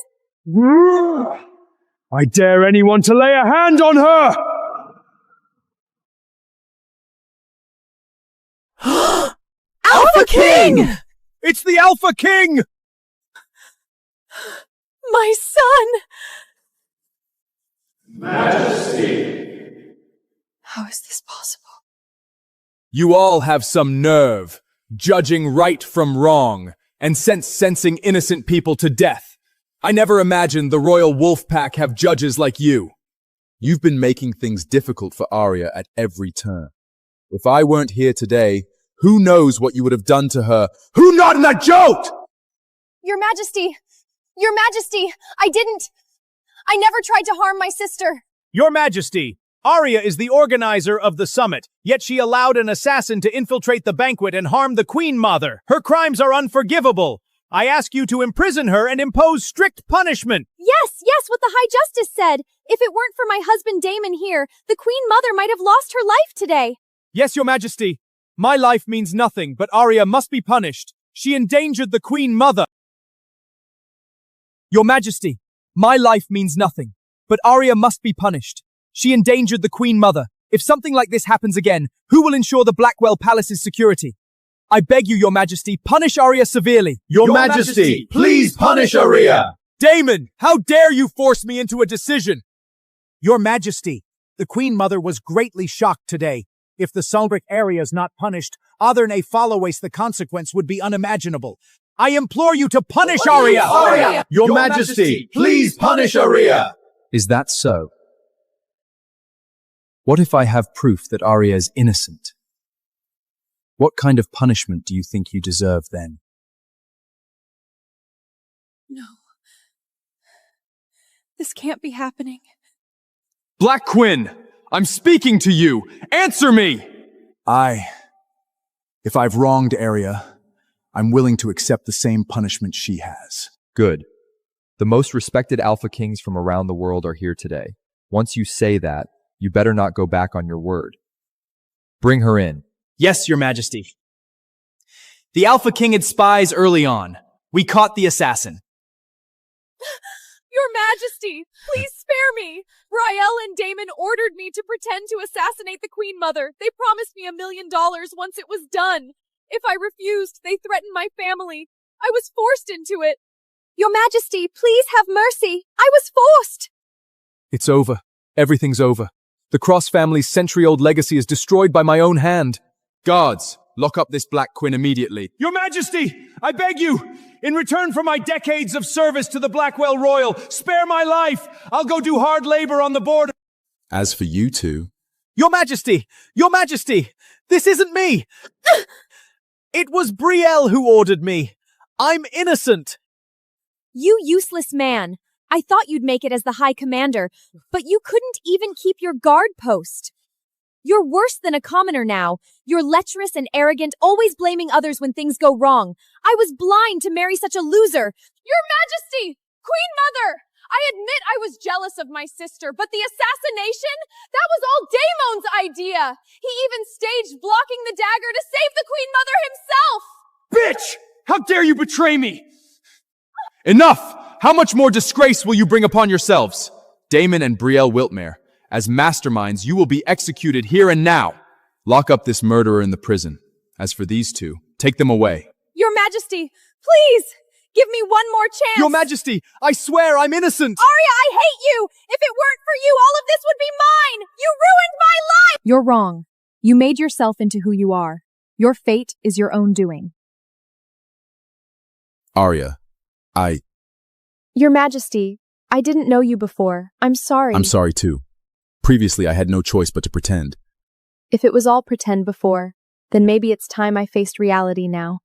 A: I dare anyone to lay a hand on her!
N: Alpha King!
A: It's the Alpha King!
N: My son!
E: Majesty!
N: How is this possible?
H: You all have some nerve, judging right from wrong, and sentencing innocent people to death. I never imagined the royal wolf pack have judges like you. You've been making things difficult for Arya at every turn. If I weren't here today, who knows what you would have done to her? Who not in that joke?
I: Your Majesty! Your Majesty! I never tried to harm my sister.
A: Your Majesty, Arya is the organizer of the summit, yet she allowed an assassin to infiltrate the banquet and harm the Queen Mother. Her crimes are unforgivable. I ask you to imprison her and impose strict punishment.
I: Yes, what the High Justice said. If it weren't for my husband Damon here, the Queen Mother might have lost her life today.
A: Yes, Your Majesty. My life means nothing, but Arya must be punished. She endangered the Queen Mother. Your Majesty, my life means nothing, but Arya must be punished. She endangered the Queen Mother. If something like this happens again, who will ensure the Blackwell Palace's security? I beg you, Your Majesty, punish Arya severely.
E: Your Majesty, please punish Arya!
A: Damon, how dare you force me into a decision? Your Majesty, the Queen Mother was greatly shocked today. If the Sulbrick area is not punished, other than a followays the consequence would be unimaginable. I implore you to punish Arya!
E: Your Majesty, please punish Arya!
H: Is that so? What if I have proof that Arya is innocent? What kind of punishment do you think you deserve then?
P: No. This can't be happening.
A: Black Quinn, I'm speaking to you. Answer me!
W: If I've wronged Arya, I'm willing to accept the same punishment she has.
S: Good. The most respected Alpha Kings from around the world are here today. Once you say that, you better not go back on your word. Bring her in.
A: Yes, Your Majesty. The Alpha King had spies early on. We caught the assassin.
I: Your Majesty, please spare me. Rael and Damon ordered me to pretend to assassinate the Queen Mother. They promised me $1 million once it was done. If I refused, they threatened my family. I was forced into it. Your Majesty, please have mercy. I was forced.
H: It's over. Everything's over. The Cross family's century-old legacy is destroyed by my own hand. Guards, lock up this Black Quinn immediately.
A: Your Majesty, I beg you, in return for my decades of service to the Blackwell Royal, spare my life. I'll go do hard labor on the border.
H: As for you two...
A: Your Majesty, this isn't me. It was Brielle who ordered me. I'm innocent.
I: You useless man. I thought you'd make it as the High Commander, but you couldn't even keep your guard post. You're worse than a commoner now. You're lecherous and arrogant, always blaming others when things go wrong. I was blind to marry such a loser. Your Majesty! Queen Mother! I admit I was jealous of my sister, but the assassination? That was all Damon's idea. He even staged blocking the dagger to save the Queen Mother himself.
A: Bitch! How dare you betray me?
H: Enough! How much more disgrace will you bring upon yourselves? Damon and Brielle Wiltmere, as masterminds, you will be executed here and now. Lock up this murderer in the prison. As for these two, take them away.
I: Your Majesty, please! Give me one more chance!
A: Your Majesty, I swear I'm innocent!
I: Arya, I hate you! If it weren't for you, all of this would be mine! You ruined my life!
D: You're wrong. You made yourself into who you are. Your fate is your own doing.
H: Arya,
J: Your Majesty, I didn't know you before. I'm sorry.
H: I'm sorry too. Previously, I had no choice but to pretend.
J: If it was all pretend before, then maybe it's time I faced reality now.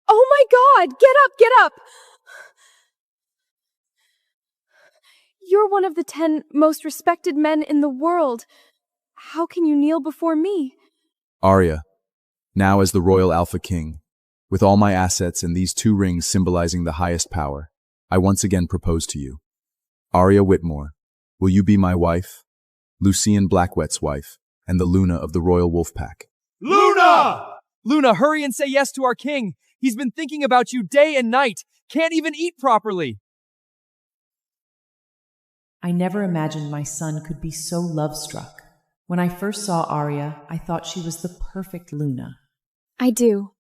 I: Oh my God! Get up, get up! You're one of the 10 most respected men in the world. How can you kneel before me?
H: Arya, now as the royal Alpha King, with all my assets and these 2 rings symbolizing the highest power, I once again propose to you. Arya Whitmore, will you be my wife, Lucian Blackwet's wife, and the Luna of the Royal Wolf Pack?
L: Luna! Luna, hurry and say yes to our king. He's been thinking about you day and night. Can't even eat properly.
Q: I never imagined my son could be so love-struck. When I first saw Arya, I thought she was the perfect Luna.
J: I do.